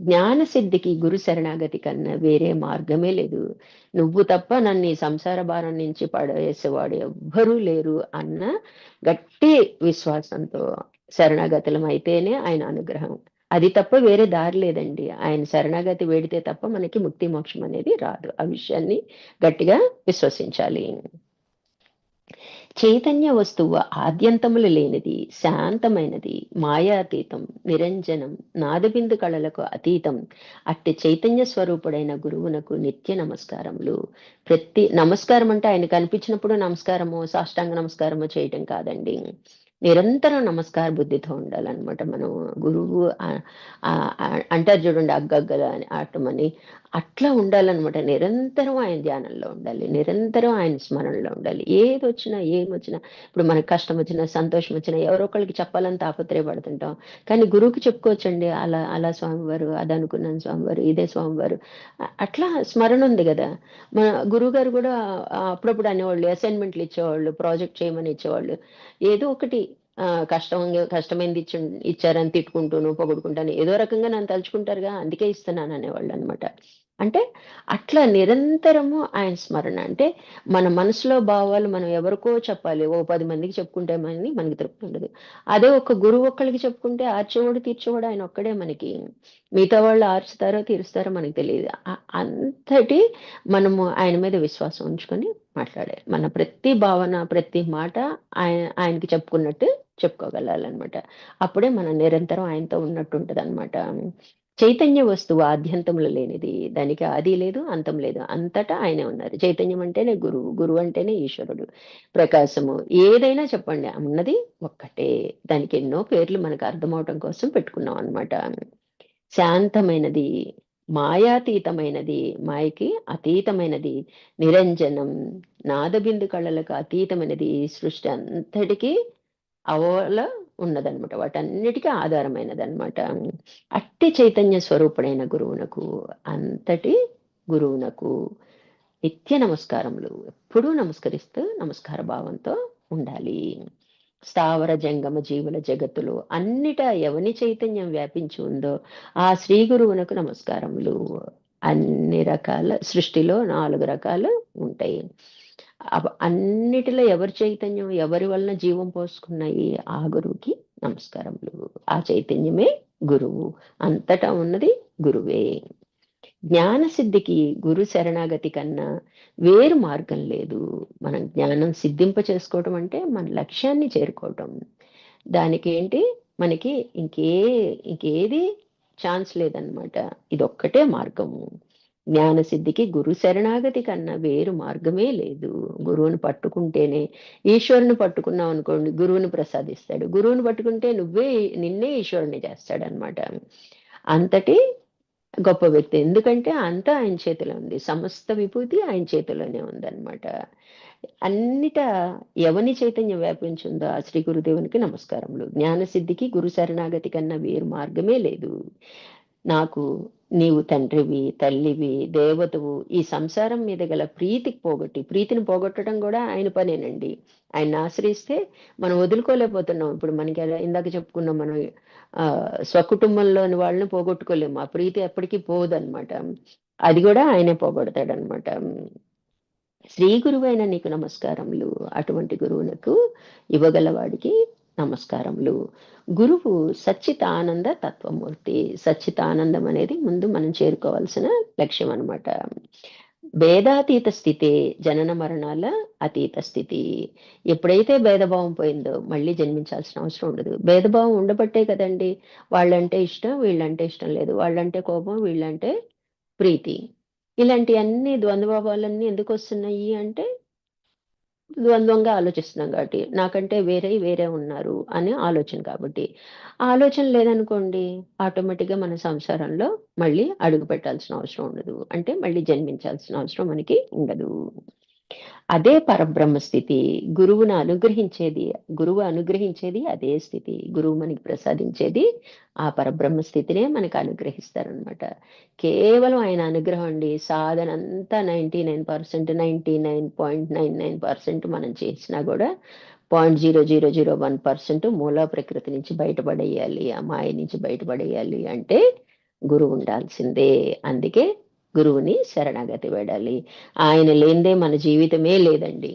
జ్ఞాన సిద్ధికి గురు శరణాగతి కన్నా వేరే మార్గమే లేదు. నువ్వు తప్ప నన్ను ఈ సంసార భారం నుంచి పడవేసేవాడు ఎవ్వరూ లేరు అన్న గట్టి విశ్వాసంతో శరణాగతులం అయితేనే ఆయన అనుగ్రహం. అది తప్ప వేరే దారి లేదండి. ఆయన శరణాగతి వేడితే తప్ప మనకి ముక్తి మోక్షం అనేది రాదు. ఆ విషయాన్ని గట్టిగా విశ్వసించాలి. చైతన్య వస్తువు ఆద్యంతములు లేనిది, శాంతమైనది, మాయాతీతం, నిరంజనం, నాదబిందు కళలకు అతీతం అట్టి చైతన్య స్వరూపుడైన గురువునకు నిత్య నమస్కారములు. ప్రతి నమస్కారం అంటే ఆయన కనిపించినప్పుడు నమస్కారము, సాష్టాంగ నమస్కారము చేయటం కాదండి. నిరంతరం నమస్కార బుద్ధితో ఉండాలన్నమాట. మనం గురువు అంటారు చూడండి, అగ్గగ్గల అని ఆటమని, అట్లా ఉండాలన్నమాట. నిరంతరం ఆయన ధ్యానంలో ఉండాలి, నిరంతరం ఆయన స్మరణలో ఉండాలి. ఏది వచ్చినా ఏమొచ్చినా, ఇప్పుడు మనకు కష్టం వచ్చినా సంతోషం వచ్చినా ఎవరో ఒకరికి చెప్పాలని తాపత్రయపడుతుంటాం. కానీ గురువుకి చెప్పుకోవచ్చండి, అలా అలా స్వామివారు, అది అనుకున్నాను స్వామివారు, ఇదే స్వామివారు, అట్లా స్మరణ ఉంది కదా. మన గురువు గారు కూడా అప్పుడప్పుడు అనేవాళ్ళు, అసైన్మెంట్లు ఇచ్చేవాళ్ళు, ప్రాజెక్ట్ చేయమని ఇచ్చేవాళ్ళు. ఏదో ఒకటి కష్టమైంది ఇచ్చారని తిట్టుకుంటూను పొగుడుకుంటాను, ఏదో రకంగా నన్ను తలుచుకుంటారుగా అందుకే ఇస్తున్నాను అనేవాళ్ళు అనమాట. అంటే అట్లా నిరంతరము ఆయన స్మరణ. అంటే మన మనసులో భావాలు మనం ఎవరికో చెప్పాలి, ఓ 10 మందికి చెప్పుకుంటే మనకి తృప్తి ఉండదు. అదే ఒక గురువు ఒక్కరికి చెప్పుకుంటే ఆర్చేవాడు తీర్చేవాడు ఆయన ఒక్కడే మనకి. మిగతా వాళ్ళు ఆర్చుతారో తీరుస్తారో మనకి తెలియదు. అంతటి మనము ఆయన మీద విశ్వాసం ఉంచుకొని మాట్లాడాలి. మన ప్రతి భావన ప్రతి మాట ఆయనకి చెప్పుకున్నట్టు చెప్పుకోగలాలన్నమాట. అప్పుడే మనం నిరంతరం ఆయనతో ఉన్నట్టు ఉంటది అనమాట. చైతన్య వస్తువు ఆద్యంతములు లేనిది, దానికి ఆది లేదు అంతం లేదు, అంతటా ఆయనే ఉన్నారు. చైతన్యం అంటేనే గురువు, గురువు అంటేనే ఈశ్వరుడు, ప్రకాశము. ఏదైనా చెప్పండి, ఉన్నది ఒక్కటే. దానికి ఎన్నో పేర్లు మనకు అర్థమవటం కోసం పెట్టుకున్నాం అనమాట. శాంతమైనది, మాయాతీతమైనది, మాయకి అతీతమైనది, నిరంజనం, నాదబిందు కళలకు అతీతమైనది, ఈ సృష్టి అంతటికీ అవల ఉన్నదన్నమాట. వాటన్నిటికీ ఆధారమైనదన్నమాట. అట్టి చైతన్య స్వరూపుడైన గురువునకు, అంతటి గురువునకు నిత్య నమస్కారములు. ఎప్పుడూ నమస్కరిస్తూ నమస్కార భావంతో ఉండాలి. స్థావర జంగమ జీవుల జగత్తులో అన్నిటా ఎవని చైతన్యం వ్యాపించి ఉందో ఆ శ్రీ గురువునకు నమస్కారములు. అన్ని రకాల సృష్టిలో 4 రకాలు ఉంటాయి. అన్నిటిలో ఎవరి చైతన్యం ఎవరి వలన జీవం పోసుకున్నాయి, ఆ గురువుకి నమస్కారములు. ఆ చైతన్యమే గురువు, అంతటా ఉన్నది గురువే. జ్ఞాన సిద్ధికి గురు శరణాగతి కన్నా వేరు మార్గం లేదు. మనం జ్ఞానం సిద్ధింప చేసుకోవటం అంటే మన లక్ష్యాన్ని చేరుకోవటం. దానికి ఏంటి, మనకి ఇంకేది ఛాన్స్ లేదన్నమాట. ఇదొక్కటే మార్గము. జ్ఞాన సిద్ధికి గురు శరణాగతి కన్నా వేరు మార్గమే లేదు. గురువుని పట్టుకుంటేనే, ఈశ్వరుని పట్టుకున్నావు అనుకోండి గురువుని ప్రసాదిస్తాడు, గురువుని పట్టుకుంటే నిన్నే ఈశ్వరుని చేస్తాడు అనమాట. అంతటి గొప్ప వ్యక్తి. ఎందుకంటే అంతా ఆయన చేతిలో ఉంది, సమస్త విభూతి ఆయన చేతిలోనే ఉందన్నమాట. అన్నిటా ఎవని చైతన్యం వ్యాపించిందో ఆ శ్రీ గురుదేవునికి నమస్కారములు. జ్ఞానసిద్ధికి గురు శరణాగతి కన్నా వేరు మార్గమే లేదు. నాకు నీవు తండ్రివి, తల్లివి, దేవతవు, ఈ సంసారం మీద గల ప్రీతిని పోగొట్టడం కూడా ఆయన పనేనండి. ఆయన ఆశ్రయిస్తే మనం వదులుకోలేకపోతున్నాం. ఇప్పుడు మనకి ఇందాక చెప్పుకున్నాం, మనం స్వకుటుంబంలోని వాళ్ళని పోగొట్టుకోలేము. ఆ ప్రీతి ఎప్పటికీ పోదన్నమాట. అది కూడా ఆయనే పోగొడతాడనమాట. శ్రీ గురువైన నీకు నమస్కారములు. అటువంటి గురువునకు ఇవ్వగలవాడికి నమస్కారములు. గురువు సచ్చితానంద తత్వమూర్తి. సచ్చితానందం అనేది ముందు మనం చేరుకోవాల్సిన లక్ష్యం అనమాట. భేదాతీత స్థితే జనన మరణాల అతీత స్థితి. ఎప్పుడైతే భేదభావం పోయిందో మళ్ళీ జన్మించాల్సిన అవసరం ఉండదు. భేదభావం ఉండబట్టే కదండి వాళ్ళంటే ఇష్టం, వీళ్ళంటే ఇష్టం లేదు, వాళ్ళంటే కోపం, వీళ్ళంటే ప్రీతి. ఇలాంటి అన్ని ద్వంద్వభావాలన్నీ ఎందుకు వస్తున్నాయి అంటే ద్వంద్వంగా ఆలోచిస్తున్నాం కాబట్టి, నాకంటే వేరే ఉన్నారు అనే ఆలోచన కాబట్టి. ఆ ఆలోచన లేదనుకోండి, ఆటోమేటిక్గా మన సంసారంలో మళ్ళీ అడుగు పెట్టాల్సిన అవసరం ఉండదు. అంటే మళ్ళీ జన్మించాల్సిన అవసరం మనకి ఉండదు. అదే పరబ్రహ్మ స్థితి. గురువు అనుగ్రహించేది అదే స్థితి. గురువు మనకి ప్రసాదించేది ఆ పరబ్రహ్మ స్థితినే మనకు అనుగ్రహిస్తారనమాట. కేవలం ఆయన అనుగ్రహం అండి. సాధన అంతా 99%, 99.99% మనం చేసినా కూడా 0.0001% మూల ప్రకృతి నుంచి బయటపడేయాలి, ఆ మాయ నుంచి బయటపడేయాలి అంటే గురువు ఉండాల్సిందే. అందుకే గురువుని శరణాగతి వేడాలి. ఆయన లేనిదే మన జీవితమే లేదండి.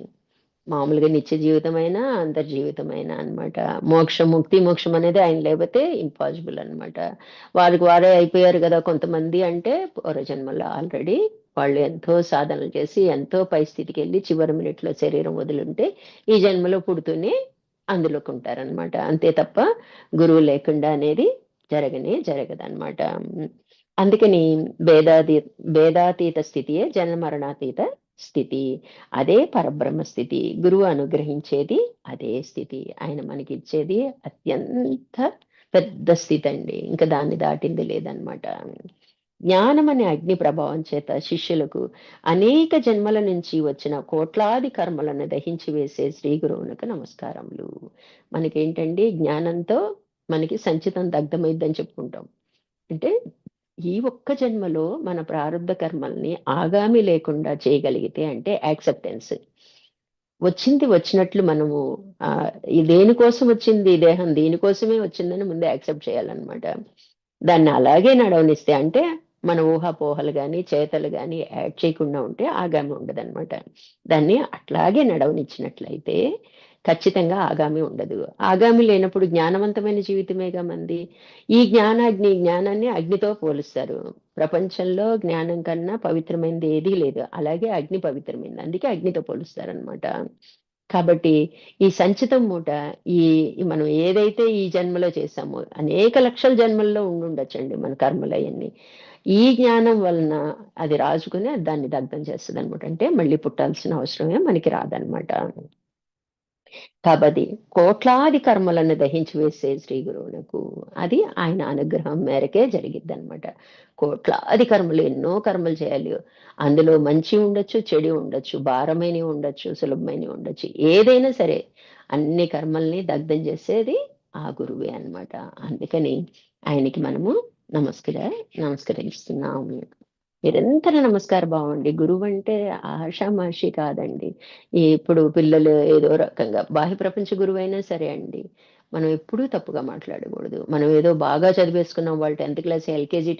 మామూలుగా నిత్య జీవితమైనా అంతర్జీవితమైనా అనమాట. మోక్షం అనేది ఆయన లేకపోతే ఇంపాసిబుల్ అనమాట. వారికి వారే అయిపోయారు కదా కొంతమంది అంటే పూర్వజన్మలో ఆల్రెడీ వాళ్ళు ఎంతో సాధనలు చేసి ఎంతో పై స్థితికి వెళ్ళి చివరి మినిట్లో శరీరం వదులుంటే ఈ జన్మలో పుడుతూనే అందులోకి ఉంటారనమాట. అంతే తప్ప గురువు లేకుండా అనేది జరగదనమాట. అందుకని భేదాతీ భేదాతీత స్థితియే జన్మ మరణాతీత స్థితి. అదే పరబ్రహ్మ స్థితి. గురువు అనుగ్రహించేది అదే స్థితి. ఆయన మనకి ఇచ్చేది అత్యంత పెద్ద స్థితి అండి. ఇంకా దాన్ని దాటింది లేదనమాట. జ్ఞానం అనే అగ్ని ప్రభావం చేత శిష్యులకు అనేక జన్మల నుంచి వచ్చిన కోట్లాది కర్మలను దహించి వేసే శ్రీ గురువునకు నమస్కారములు. మనకేంటండి, జ్ఞానంతో మనకి సంచితం దగ్ధమైద్దని చెప్పుకుంటాం. అంటే ఈ ఒక్క జన్మలో మన ప్రారంభ కర్మల్ని ఆగామి లేకుండా చేయగలిగితే, అంటే యాక్సెప్టెన్స్, వచ్చింది వచ్చినట్లు మనము దేనికోసం వచ్చింది ఈ దేహం, దీనికోసమే వచ్చిందని ముందే యాక్సెప్ట్ చేయాలన్నమాట. దాన్ని అలాగే నడవనిస్తే, అంటే మన ఊహాపోహలు కానీ చేతలు కానీ యాడ్ చేయకుండా ఉంటే ఆగామి ఉండదన్నమాట. దాన్ని అట్లాగే నడవనిచ్చినట్లయితే ఖచ్చితంగా ఆగామి ఉండదు. ఆగామి లేనప్పుడు జ్ఞానవంతమైన జీవితమేగా మంది. ఈ జ్ఞానాన్ని అగ్నితో పోలుస్తారు. ప్రపంచంలో జ్ఞానం కన్నా పవిత్రమైనది ఏదీ లేదు. అలాగే అగ్ని పవిత్రమైనది, అందుకే అగ్నితో పోలుస్తారనమాట. కాబట్టి ఈ సంచితం మూట, ఈ మనం ఏదైతే ఈ జన్మలో చేశామో అనేక లక్షల జన్మల్లో ఉండుండొచ్చండి మన కర్మలయన్ని. ఈ జ్ఞానం వలన అది రాజుకుని దాన్ని దగ్ధం చేస్తుంది అనమాట. అంటే మళ్ళీ పుట్టాల్సిన అవసరమే మనకి రాదనమాట. కాబట్టి కోట్లాది కర్మలను దహించి వేసే శ్రీ గురువునకు అది ఆయన అనుగ్రహం మేరకే జరిగిద్ది అనమాట. కోట్లాది కర్మలు, ఎన్నో కర్మలు చేయాలి. అందులో మంచి ఉండొచ్చు, చెడు ఉండొచ్చు, భారమైనవి ఉండొచ్చు, సులభమైనవి ఉండొచ్చు. ఏదైనా సరే అన్ని కర్మల్ని దగ్ధం చేసేది ఆ గురువే అన్నమాట. అందుకని ఆయనకి మనము నమస్కరిస్తున్నాము. నిరంతర నమస్కార భావం అండి. గురువు అంటే ఆషామాషి కాదండి. ఇప్పుడు పిల్లలు ఏదో రకంగా బాహ్య ప్రపంచ గురువు అయినా సరే అండి, మనం ఎప్పుడూ తప్పుగా మాట్లాడకూడదు. మనం ఏదో బాగా చదివేసుకున్నాం, వాళ్ళు 10th class LKG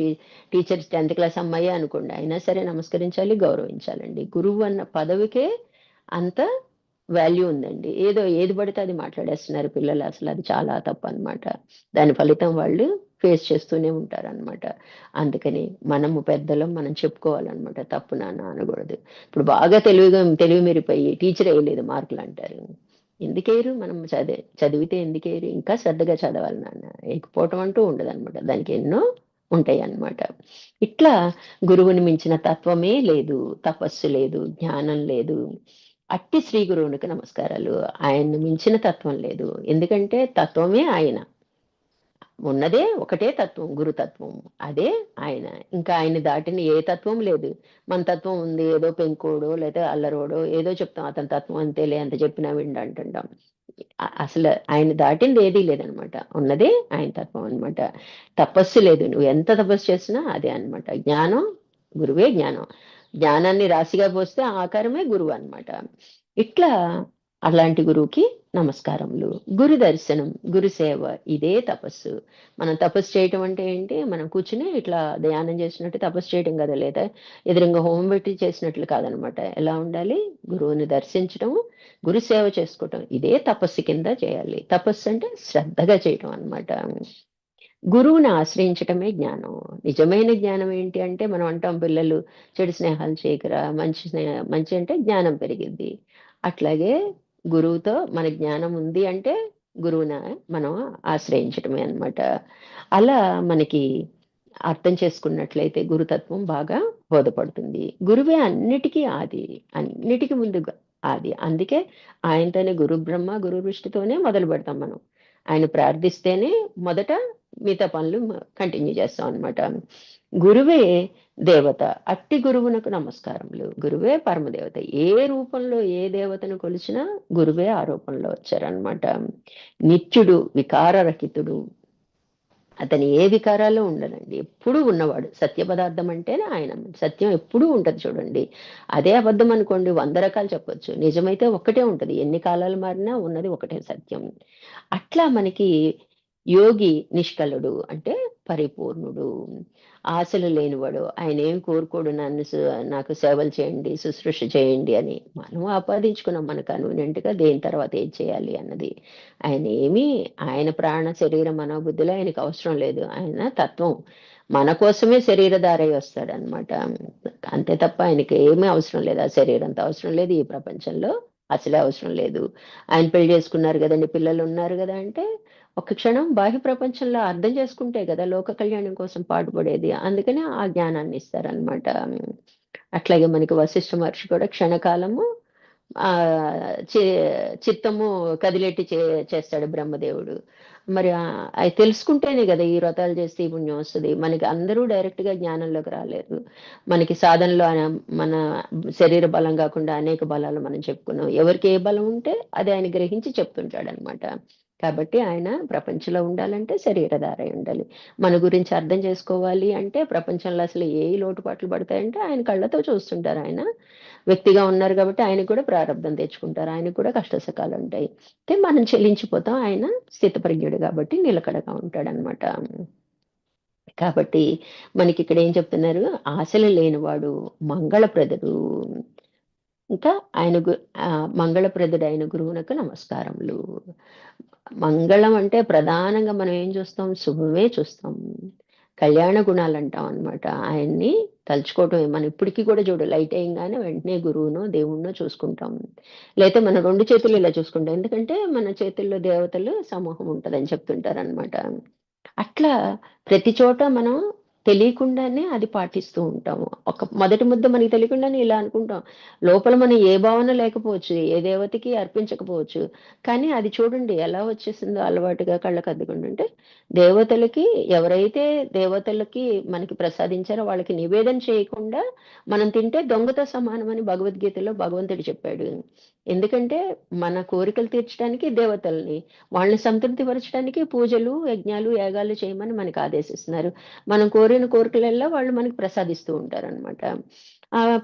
teacher 10th class అమ్మాయి అనుకోండి, అయినా సరే నమస్కరించాలి, గౌరవించాలండి. గురువు అన్న పదవికే అంత వాల్యూ ఉందండి. ఏది పడితే అది మాట్లాడేస్తున్నారు పిల్లలు. అసలు అది చాలా తప్పు అనమాట. దాని ఫలితం వాళ్ళు ఫేస్ చేస్తూనే ఉంటారనమాట. అందుకని మనము పెద్దలం, మనం చెప్పుకోవాలన్నమాట. తప్పు నాన్న అనకూడదు. ఇప్పుడు బాగా తెలివి మీరిపోయి టీచర్ వేయలేదు మార్కులు అంటారు. ఎందుకేరు? మనం చదివితే ఎందుకేరు? ఇంకా శ్రద్ధగా చదవాలి నాన్న. వేయకపోవటం అంటూ ఉండదన్నమాట. దానికి ఎన్నో ఉంటాయి అన్నమాట. ఇట్లా గురువుని మించిన తత్వమే లేదు, తపస్సు లేదు, జ్ఞానం లేదు. అట్టి శ్రీ గురువునికి నమస్కారాలు. ఆయన్ని మించిన తత్వం లేదు. ఎందుకంటే తత్వమే ఆయన. ఉన్నదే ఒకటే తత్వం, గురుతత్వం. అదే ఆయన. ఇంకా ఆయన దాటిన ఏ తత్వం లేదు. మన తత్వం ఉంది, ఏదో పెంకోడో లేదా అల్లరోడో ఏదో చెప్తాం, అతని తత్వం అంతేలే, అంత చెప్పినా అంటుంటాం. అసలు ఆయన దాటింది ఏదీ లేదనమాట. ఉన్నదే ఆయన తత్వం అనమాట. తపస్సు లేదు. నువ్వు ఎంత తపస్సు చేసినా అదే అనమాట. జ్ఞానం, గురువే జ్ఞానం. జ్ఞానాన్ని రాశిగా పోస్తే ఆకారమే గురువు అనమాట. ఇట్లా అలాంటి గురువుకి నమస్కారములు. గురు దర్శనం, గురు సేవ, ఇదే తపస్సు. మనం తపస్సు చేయటం అంటే ఏంటి? మనం కూర్చుని ఇట్లా ధ్యానం చేసినట్టు తపస్సు చేయటం కదా, లేదా ఎదురుగా హోమం పెట్టి చేసినట్లు కాదనమాట. ఎలా ఉండాలి? గురువుని దర్శించడం, గురు సేవ చేసుకోవటం, ఇదే తపస్సు కింద చేయాలి. తపస్సు అంటే శ్రద్ధగా చేయటం అన్నమాట. గురువుని ఆశ్రయించటమే జ్ఞానం. నిజమైన జ్ఞానం ఏంటి అంటే, మనం అంటాం పిల్లలు చెడు స్నేహాలు చేయకురా, మంచి అంటే జ్ఞానం పెరిగిద్ది. అట్లాగే గురువుతో మన జ్ఞానం ఉంది అంటే గురువుని మనం ఆశ్రయించటమే అన్నమాట. అలా మనకి అర్థం చేసుకున్నట్లయితే గురుతత్వం బాగా బోధపడుతుంది. గురువే అన్నిటికీ ఆది, అన్నిటికీ ముందు ఆది. అందుకే ఆయనతోనే గురు బ్రహ్మ గురు విష్ణుతోనే మొదలు పెడతాం మనం. ఆయన ప్రార్థిస్తేనే మొదట మిగతా పనులు కంటిన్యూ చేస్తాం అన్నమాట. గురువే దేవత. అట్టి గురువునకు నమస్కారములు. గురువే పరమదేవత. ఏ రూపంలో ఏ దేవతను కొలిచినా గురువే ఆ రూపంలో వచ్చారనమాట. నిత్యుడు, వికారరహితుడు. అతని ఏ వికారాలు ఉండదండి. ఎప్పుడూ ఉన్నవాడు. సత్య పదార్థం అంటేనే ఆయన. సత్యం ఎప్పుడూ ఉంటది చూడండి. అదే అబద్ధం అనుకోండి 100 రకాలు చెప్పొచ్చు. నిజమైతే ఒక్కటే ఉంటది. ఎన్ని కాలాలు మారినా ఉన్నది ఒకటే సత్యం. అట్లా మనకి యోగి నిష్కలుడు, అంటే పరిపూర్ణుడు, ఆశలు లేనివాడు. ఆయన ఏం కోరుకోడు నాకు సేవలు చేయండి, శుశ్రూష చేయండి అని. మనం ఆపాదించుకున్నాం మన కన్వీనియంట్ గా దేని తర్వాత ఏం చేయాలి అన్నది. ఆయన ఏమీ, ఆయన ప్రాణ శరీర మనోబుద్ధులు ఆయనకు అవసరం లేదు. ఆయన తత్వం మన కోసమే శరీరధారై వస్తాడనమాట. అంతే తప్ప ఆయనకి ఏమీ అవసరం లేదు. ఆ శరీరంతో అవసరం లేదు, ఈ ప్రపంచంలో అసలే అవసరం లేదు. ఆయన పెళ్లి చేసుకున్నారు కదండి, పిల్లలు ఉన్నారు కదా అంటే ఒక క్షణం బాహ్య ప్రపంచంలో అర్థం చేసుకుంటే కదా లోక కళ్యాణం కోసం పాటుపడేది. అందుకనే ఆ జ్ఞానాన్ని ఇస్తారనమాట. అట్లాగే మనకి వశిష్ఠ మహర్షి కూడా క్షణకాలము ఆ చి చిత్తము కదిలేటి చేస్తాడు బ్రహ్మదేవుడు. మరి అవి తెలుసుకుంటేనే కదా ఈ వ్రతాలు చేస్తే ఈ పుణ్యం వస్తుంది. మనకి అందరూ డైరెక్ట్ గా జ్ఞానంలోకి రాలేరు. మనకి సాధనలో మన శరీర బలం కాకుండా అనేక బలాలు మనం చెప్పుకున్నాం. ఎవరికి ఏ బలం ఉంటే అది ఆయన గ్రహించి చెప్తుంటాడు అనమాట. కాబట్టి ఆయన ప్రపంచంలో ఉండాలంటే శరీరధారై ఉండాలి. మన గురించి అర్థం చేసుకోవాలి అంటే ప్రపంచంలో అసలు ఏ లోటుపాట్లు పడతాయంటే ఆయన కళ్ళతో చూస్తుంటారు. ఆయన వ్యక్తిగా ఉన్నారు కాబట్టి ఆయనకు కూడా ప్రారంధం తెచ్చుకుంటారు. ఆయనకు కూడా కష్ట సుఖాలు ఉంటాయి. అయితే మనం చెల్లించిపోతాం. ఆయన స్థితప్రజ్ఞుడు కాబట్టి నిలకడగా ఉంటాడనమాట. కాబట్టి మనకి ఇక్కడ ఏం చెప్తున్నారు, ఆశలు లేనివాడు మంగళప్రదుడు. ఇంకా ఆయన మంగళప్రదుడైన గురువునకు నమస్కారములు. మంగళం అంటే ప్రధానంగా మనం ఏం చూస్తాం, శుభమే చూస్తాం. కళ్యాణ గుణాలు అంటాం అనమాట. ఆయన్ని తలుచుకోవటం మనం ఇప్పటికీ కూడా చూడు, లైట్ అయ్యంగానే వెంటనే గురువునో దేవుణ్ణో చూసుకుంటాం. లేకపోతే మన రెండు చేతులు ఇలా చూసుకుంటాం, ఎందుకంటే మన చేతుల్లో దేవతలు సమూహం ఉంటదని చెప్తుంటారు అనమాట. అట్లా ప్రతి చోట మనం తెలియకుండానే అది పాటిస్తూ ఉంటాము. ఒక మొదటి ముద్ద మనకి తెలియకుండానే ఇలా అనుకుంటాం. లోపల మనం ఏ భావన లేకపోవచ్చు, ఏ దేవతకి అర్పించకపోవచ్చు. కానీ అది చూడండి ఎలా వచ్చేసిందో అలవాటుగా కళ్ళకు అద్దుకుంటుంటే, దేవతలకి ఎవరైతే దేవతలకి మనకి ప్రసాదించారో వాళ్ళకి నివేదన చేయకుండా మనం తింటే దొంగతో సమానమని భగవద్గీతలో భగవంతుడు చెప్పాడు. ఎందుకంటే మన కోరికలు తీర్చడానికి దేవతల్ని, వాళ్ళని సంతృప్తి పరచడానికి పూజలు, యజ్ఞాలు, యాగాలు చేయమని మనకు ఆదేశిస్తున్నారు. మనం కోరిన కోరికలల్లా వాళ్ళు మనకి ప్రసాదిస్తూ ఉంటారనమాట.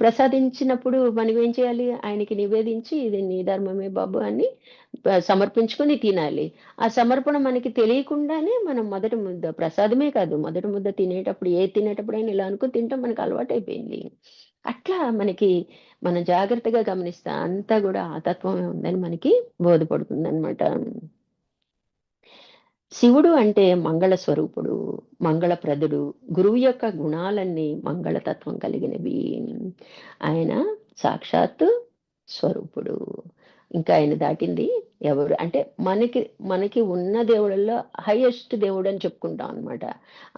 ప్రసాదించినప్పుడు మనం ఏం చేయాలి, ఆయనకి నివేదించి ఇది నీ ధర్మమే బాబు అని సమర్పించుకొని తినాలి. ఆ సమర్పణ మనకి తెలియకుండానే మనం మొదటి ముద్ద ప్రసాదమే కాదు, మొదటి ముద్ద తినేటప్పుడు తినేటప్పుడైనా ఇలా అనుకుని తింటాం, మనకు అలవాటైపోయింది. అట్లా మనకి మనం జాగ్రత్తగా గమనిస్తా అంతా కూడా ఆ తత్వమే ఉందని మనకి బోధపడుతుంది అనమాట. శివుడు అంటే మంగళ స్వరూపుడు, మంగళప్రదుడు. గురువు యొక్క గుణాలన్నీ మంగళతత్వం కలిగినవి. ఆయన సాక్షాత్తు స్వరూపుడు. ఇంకా ఆయన దాటింది ఎవరు అంటే మనకి మనకి ఉన్న దేవుళ్ళల్లో హైయెస్ట్ దేవుడు అని చెప్పుకుంటాం అనమాట.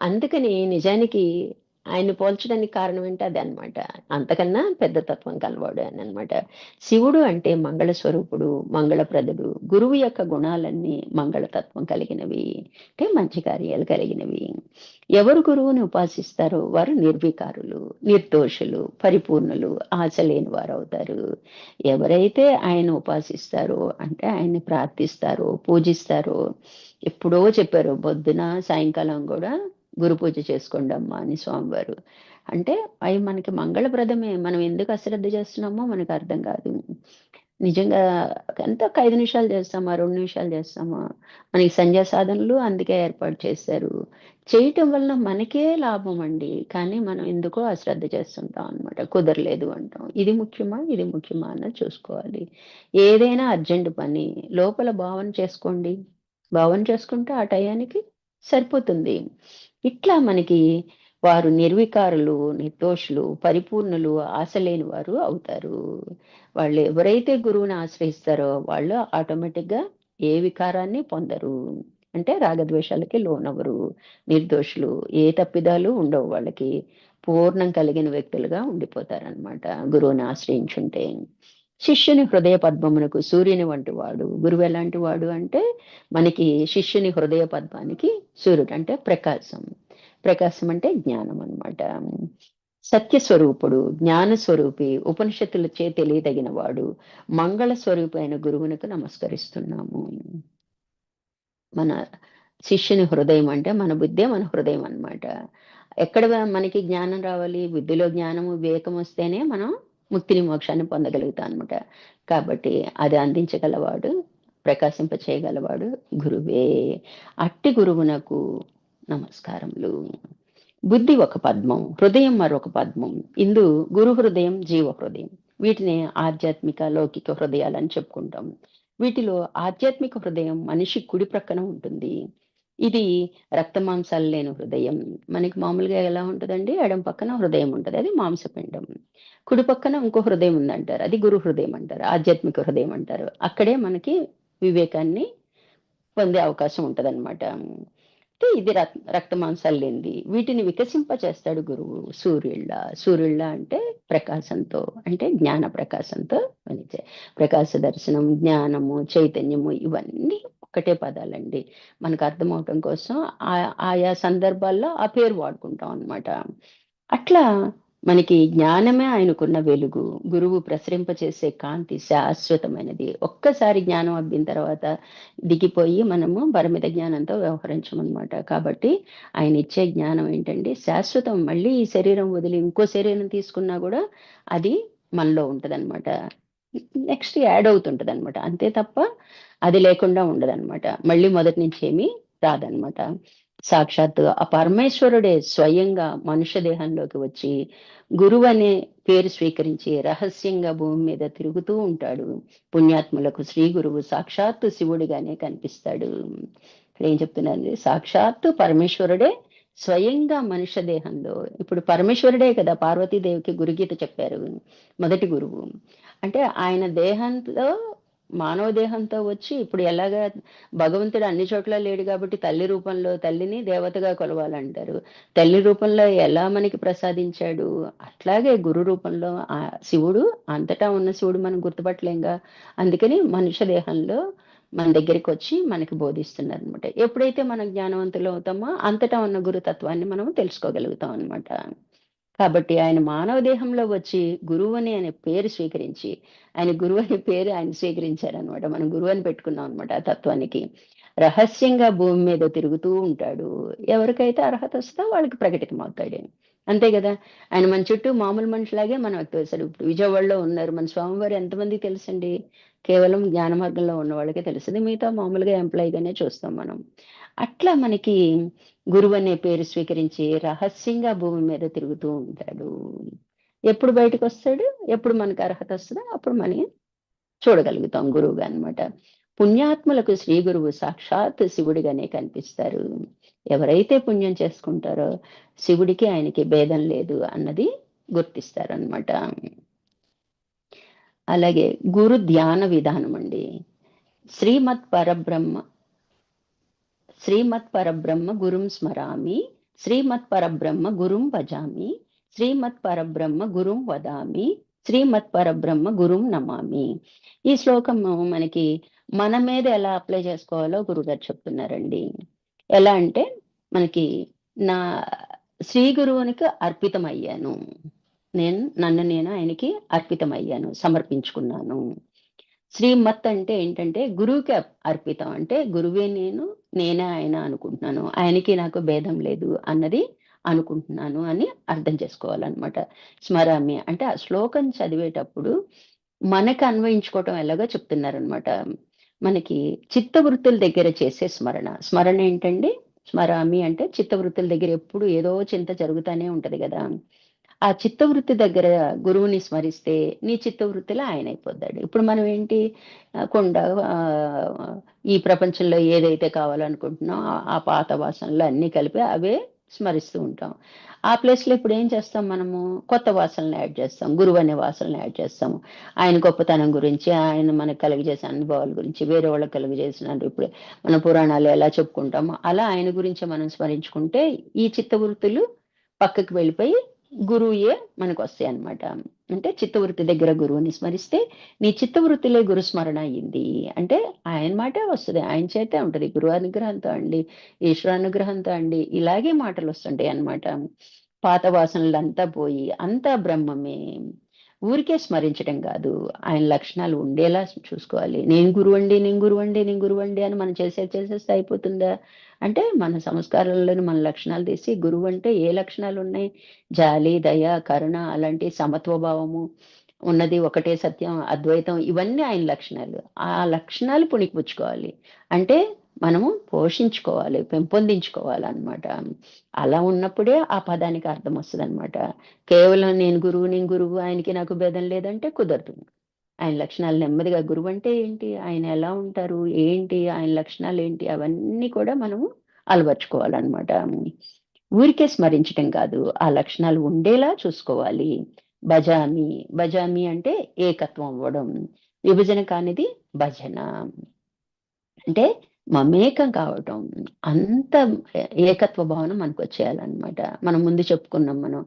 అందుకని నిజానికి ఆయన్ని పోల్చడానికి కారణం ఏంటి అదే అనమాట. అంతకన్నా పెద్ద తత్వం కలవాడు అని అనమాట. శివుడు అంటే మంగళ స్వరూపుడు, మంగళప్రదుడు. గురువు యొక్క గుణాలన్నీ మంగళతత్వం కలిగినవి, అంటే మంచి కార్యాలు కలిగినవి. ఎవరు గురువుని ఉపాసిస్తారో వారు నిర్వికారులు, నిర్దోషులు, పరిపూర్ణులు, ఆశ లేని వారు అవుతారు. ఎవరైతే ఆయన ఉపాసిస్తారో అంటే ఆయన్ని ప్రార్థిస్తారో, పూజిస్తారో, ఎప్పుడో చెప్పారు పొద్దున సాయంకాలం కూడా గురు పూజ చేసుకోండి అమ్మా అని స్వామివారు. అంటే అవి మనకి మంగళప్రదమే. మనం ఎందుకు అశ్రద్ధ చేస్తున్నామో మనకు అర్థం కాదు. నిజంగా ఎంత ఒక 5 నిమిషాలు చేస్తామా, 2 నిమిషాలు చేస్తామా, మనకి సంధ్యా సాధనలు అందుకే ఏర్పాటు చేశారు. చేయటం వలన మనకే లాభం అండి. కానీ మనం ఎందుకో అశ్రద్ధ చేస్తుంటాం అనమాట. కుదరలేదు అంటాం. ఇది ముఖ్యమా, ఇది ముఖ్యమా అన్నది చూసుకోవాలి. ఏదైనా అర్జెంట్ పని లోపల భావన చేసుకోండి. భావన చేసుకుంటే ఆ టయానికి సరిపోతుంది. ఇట్లా మనకి వారు నిర్వికారులు, నిర్దోషులు, పరిపూర్ణులు, ఆశ లేని వారు అవుతారు. వాళ్ళు ఎవరైతే గురువుని ఆశ్రయిస్తారో వాళ్ళు ఆటోమేటిక్ గా ఏ వికారాన్ని పొందరు. అంటే రాగద్వేషాలకి లోనవరు. నిర్దోషులు, ఏ తప్పిదాలు ఉండవు వాళ్ళకి. పూర్ణం కలిగిన వ్యక్తులుగా ఉండిపోతారనమాట గురువుని ఆశ్రయించుంటే. శిష్యుని హృదయ పద్మమునకు సూర్యుని వంటి వాడు. గురువు ఎలాంటి వాడు అంటే మనకి శిష్యుని హృదయ పద్మానికి సూర్యుడు అంటే ప్రకాశం. ప్రకాశం అంటే జ్ఞానం అన్నమాట. సత్యస్వరూపుడు, జ్ఞాన స్వరూపి, ఉపనిషత్తులచే తెలియదగిన వాడు, మంగళ స్వరూపి అయిన గురువునకు నమస్కరిస్తున్నాము. మన శిష్యుని హృదయం అంటే మన బుద్ధే మన హృదయం అన్నమాట. ఎక్కడ మనకి జ్ఞానం రావాలి, బుద్ధిలో జ్ఞానము వివేకం వస్తేనే మనం ముక్తిని మోక్షాన్ని పొందగలుగుతాం అనమాట. కాబట్టి అది అందించగలవాడు, ప్రకాశింప చేయగలవాడు గురువే. అట్టి గురువునకు నమస్కారములు. బుద్ధి ఒక పద్మం, హృదయం మరొక పద్మం. ఇందు గురు హృదయం, జీవ హృదయం. వీటిని ఆధ్యాత్మిక, లౌకిక హృదయాలని చెప్పుకుంటాం. వీటిలో ఆధ్యాత్మిక హృదయం మనిషి కుడి ప్రక్కన ఉంటుంది. ఇది రక్త మాంసాలు లేని హృదయం. మనకి మామూలుగా ఎలా ఉంటదండి, ఎడం పక్కన హృదయం ఉంటది, అది మాంసపిండం. కుడి పక్కన ఇంకో హృదయం ఉందంటారు, అది గురు హృదయం అంటారు, ఆధ్యాత్మిక హృదయం అంటారు. అక్కడే మనకి వివేకాన్ని పొందే అవకాశం ఉంటదన్నమాట. ఇది రక్త మాంసాలు లేనిది. వీటిని వికసింప చేస్తాడు గురువు సూర్యుళ్ళ అంటే ప్రకాశంతో, అంటే జ్ఞాన ప్రకాశంతో పనిచే ప్రకాశ దర్శనం, జ్ఞానము, చైతన్యము ఇవన్నీ ఒకటే పదాలండి. మనకు అర్థం అవటం కోసం ఆయా సందర్భాల్లో ఆ పేరు వాడుకుంటాం అన్నమాట. అట్లా మనకి జ్ఞానమే ఆయనకున్న వెలుగు. గురువు ప్రసరింపచేసే కాంతి శాశ్వతమైనది. ఒక్కసారి జ్ఞానం అబ్బిన తర్వాత దిగిపోయి మనము పరిమిత జ్ఞానంతో వ్యవహరించమన్నమాట. కాబట్టి ఆయన ఇచ్చే జ్ఞానం ఏంటంటే శాశ్వతం. మళ్ళీ ఈ శరీరం వదిలి ఇంకో శరీరం తీసుకున్నా కూడా అది మనలో ఉంటదన్నమాట. నెక్స్ట్ యాడ్ అవుతుంటదన్నమాట. అంతే తప్ప అది లేకుండా ఉండదన్నమాట. మళ్ళీ మొదటి నుంచి ఏమీ రాదన్నమాట. సాక్షాత్తు ఆ పరమేశ్వరుడే స్వయంగా మనుష్య దేహంలోకి వచ్చి గురువు అనే పేరు స్వీకరించి రహస్యంగా భూమి మీద తిరుగుతూ ఉంటాడు. పుణ్యాత్ములకు శ్రీ గురువు సాక్షాత్తు శివుడిగానే కనిపిస్తాడు. ఇక్కడ ఏం చెప్తున్నారండి, సాక్షాత్తు పరమేశ్వరుడే స్వయంగా మనుష్య దేహంలో. ఇప్పుడు పరమేశ్వరుడే కదా పార్వతీదేవికి గురుగీత చెప్పారు, మొదటి గురువు. అంటే ఆయన దేహంలో, మానవ దేహంతో వచ్చి, ఇప్పుడు ఎలాగా భగవంతుడు అన్ని చోట్ల లేడు కాబట్టి తల్లి రూపంలో తల్లిని దేవతగా కొలవాలంటారు. తల్లి రూపంలో ఎలా మనకి ప్రసాదించాడు, అట్లాగే గురు రూపంలో ఆ శివుడు, అంతటా ఉన్న శివుడు మనం గుర్తుపట్టలేంగా. అందుకని మనుష్య దేహంలో మన దగ్గరికి వచ్చి మనకి బోధిస్తున్నారు అనమాట. ఎప్పుడైతే మనం జ్ఞానవంతులు అవుతామో అంతటా ఉన్న గురుతత్వాన్ని మనం తెలుసుకోగలుగుతాం అనమాట. కాబట్టి ఆయన మానవ దేహంలో వచ్చి గురువు అని అనే పేరు స్వీకరించి, ఆయన గురువు అనే పేరు ఆయన స్వీకరించారనమాట. మనం గురువు అని పెట్టుకున్నాం అనమాట ఆ తత్వానికి. రహస్యంగా భూమి మీద తిరుగుతూ ఉంటాడు. ఎవరికైతే అర్హత వస్తుందో వాళ్ళకి ప్రకటితం అవుతాడు. అంతే కదా. ఆయన మన చుట్టూ మామూలు మనిషిలాగే మనం తెలుసాడు. ఇప్పుడు విజయవాడలో ఉన్నారు మన స్వామివారు, ఎంతమంది తెలుసండి? కేవలం జ్ఞాన మార్గంలో ఉన్న వాళ్ళకే తెలుస్తుంది. మిగతా మామూలుగా ఎంప్లాయీగానే చూస్తాం మనం. అట్లా మనకి గురువు అనే పేరు స్వీకరించి రహస్యంగా భూమి మీద తిరుగుతూ ఉంటాడు. ఎప్పుడు బయటకు వస్తాడు, ఎప్పుడు మనకు అర్హత వస్తుందో అప్పుడు మనం చూడగలుగుతాం గురువుగా అనమాట. పుణ్యాత్ములకు శ్రీ గురువు సాక్షాత్ శివుడిగానే కనిపిస్తారు. ఎవరైతే పుణ్యం చేసుకుంటారో శివుడికి ఆయనకి భేదం లేదు అన్నది గుర్తిస్తారనమాట. అలాగే గురు ధ్యాన విధానం అండి. శ్రీమత్ పరబ్రహ్మ శ్రీమత్ పరబ్రహ్మ గురుం స్మరామి, శ్రీమత్ పరబ్రహ్మ గురుం భజామి, శ్రీమత్ పరబ్రహ్మ గురుం వదామి, శ్రీమత్ పరబ్రహ్మ గురుం నమామి. ఈ శ్లోకం మనకి మన మీద ఎలా అప్లై చేసుకోవాలో గురుగారు చెప్తున్నారండి. ఎలా అంటే మనకి నా శ్రీ గురువునికి అర్పితమయ్యాను, నన్ను నేను ఆయనకి అర్పితమయ్యాను, సమర్పించుకున్నాను. శ్రీమత్ అంటే ఏంటంటే గురువుకి అర్పితం. అంటే గురువే నేను, నేనే ఆయన అనుకుంటున్నాను, ఆయనకి నాకు భేదం లేదు అన్నది అనుకుంటున్నాను అని అర్థం చేసుకోవాలన్నమాట. స్మరామి అంటే ఆ శ్లోకం చదివేటప్పుడు మనకు అన్వయించుకోవటం ఎలాగో చెప్తున్నారనమాట. మనకి చిత్తవృత్తుల దగ్గర చేసే స్మరణ. స్మరణ ఏంటండి? స్మరామి అంటే చిత్తవృత్తుల దగ్గర ఎప్పుడు ఏదో చింత జరుగుతానే ఉంటది కదా. ఆ చిత్తవృత్తి దగ్గర గురువుని స్మరిస్తే నీ చిత్తవృత్తిలో ఆయన అయిపోతాడు. ఇప్పుడు మనం ఏంటి, కొండ ఈ ప్రపంచంలో ఏదైతే కావాలనుకుంటున్నాం ఆ పాత వాసనలు అన్ని కలిపి అవే స్మరిస్తూ ఉంటాం. ఆ ప్లేస్ లో ఇప్పుడు ఏం చేస్తాం, మనము కొత్త వాసనలు యాడ్ చేస్తాం, గురువు అనే వాసనలు యాడ్ చేస్తాము. ఆయన గొప్పతనం గురించి, ఆయన మనకు కలిగజేసిన అనుభవాల గురించి, వేరే వాళ్ళకి కలిగజేసిన, ఇప్పుడు మన పురాణాలు ఎలా చెప్పుకుంటామో అలా ఆయన గురించి మనం స్మరించుకుంటే ఈ చిత్తవృత్తులు పక్కకి వెళ్ళిపోయి గురువుయే మనకు వస్తాయి అన్నమాట. అంటే చిత్తవృత్తి దగ్గర గురువుని స్మరిస్తే నీ చిత్తవృత్తిలో గురు స్మరణ అయ్యింది అంటే ఆయన మాటే వస్తుంది, ఆయన చేతే ఉంటది. గురువు అనుగ్రహంతో అండి, ఈశ్వర అనుగ్రహంతో అండి, ఇలాగే మాటలు వస్తుంటాయి అన్నమాట. పాత వాసనలంతా పోయి అంతా బ్రహ్మమే. ఊరికే స్మరించడం కాదు, ఆయన లక్షణాలు ఉండేలా చూసుకోవాలి. నేను గురువండి, నేను గురువండి, నేను గురువండి అని మనం చేసేస్తే అయిపోతుందా? అంటే మన సంస్కారాల్లోని మన లక్షణాలు తీసి గురువు అంటే ఏ లక్షణాలు ఉన్నాయి? జాలి, దయ, కరుణ, అలాంటి సమత్వభావము ఉన్నది, ఒకటే సత్యం, అద్వైతం, ఇవన్నీ ఆయన లక్షణాలు. ఆ లక్షణాలు పుణికిపుచ్చుకోవాలి. అంటే మనము పోషించుకోవాలి, పెంపొందించుకోవాలన్నమాట. అలా ఉన్నప్పుడే ఆ పదానికి అర్థం వస్తుంది అనమాట. కేవలం నేను గురువు ఆయనకి నాకు భేదం లేదంటే కుదరదు. ఆయన లక్షణాలు నెమ్మదిగా గురువు అంటే ఏంటి, ఆయన ఎలా ఉంటారు, ఏంటి ఆయన లక్షణాలు ఏంటి, అవన్నీ కూడా మనము అలవర్చుకోవాలన్నమాట. ఊరికే స్మరించటం కాదు, ఆ లక్షణాలు ఉండేలా చూసుకోవాలి. భజామి, భజామి అంటే ఏకత్వం అవ్వడం, విభజన కానిది భజన. అంటే మమేకం కావటం, అంత ఏకత్వ భావన మనకు వచ్చేయాలన్నమాట. మనం ముందు చెప్పుకున్నాం, మనం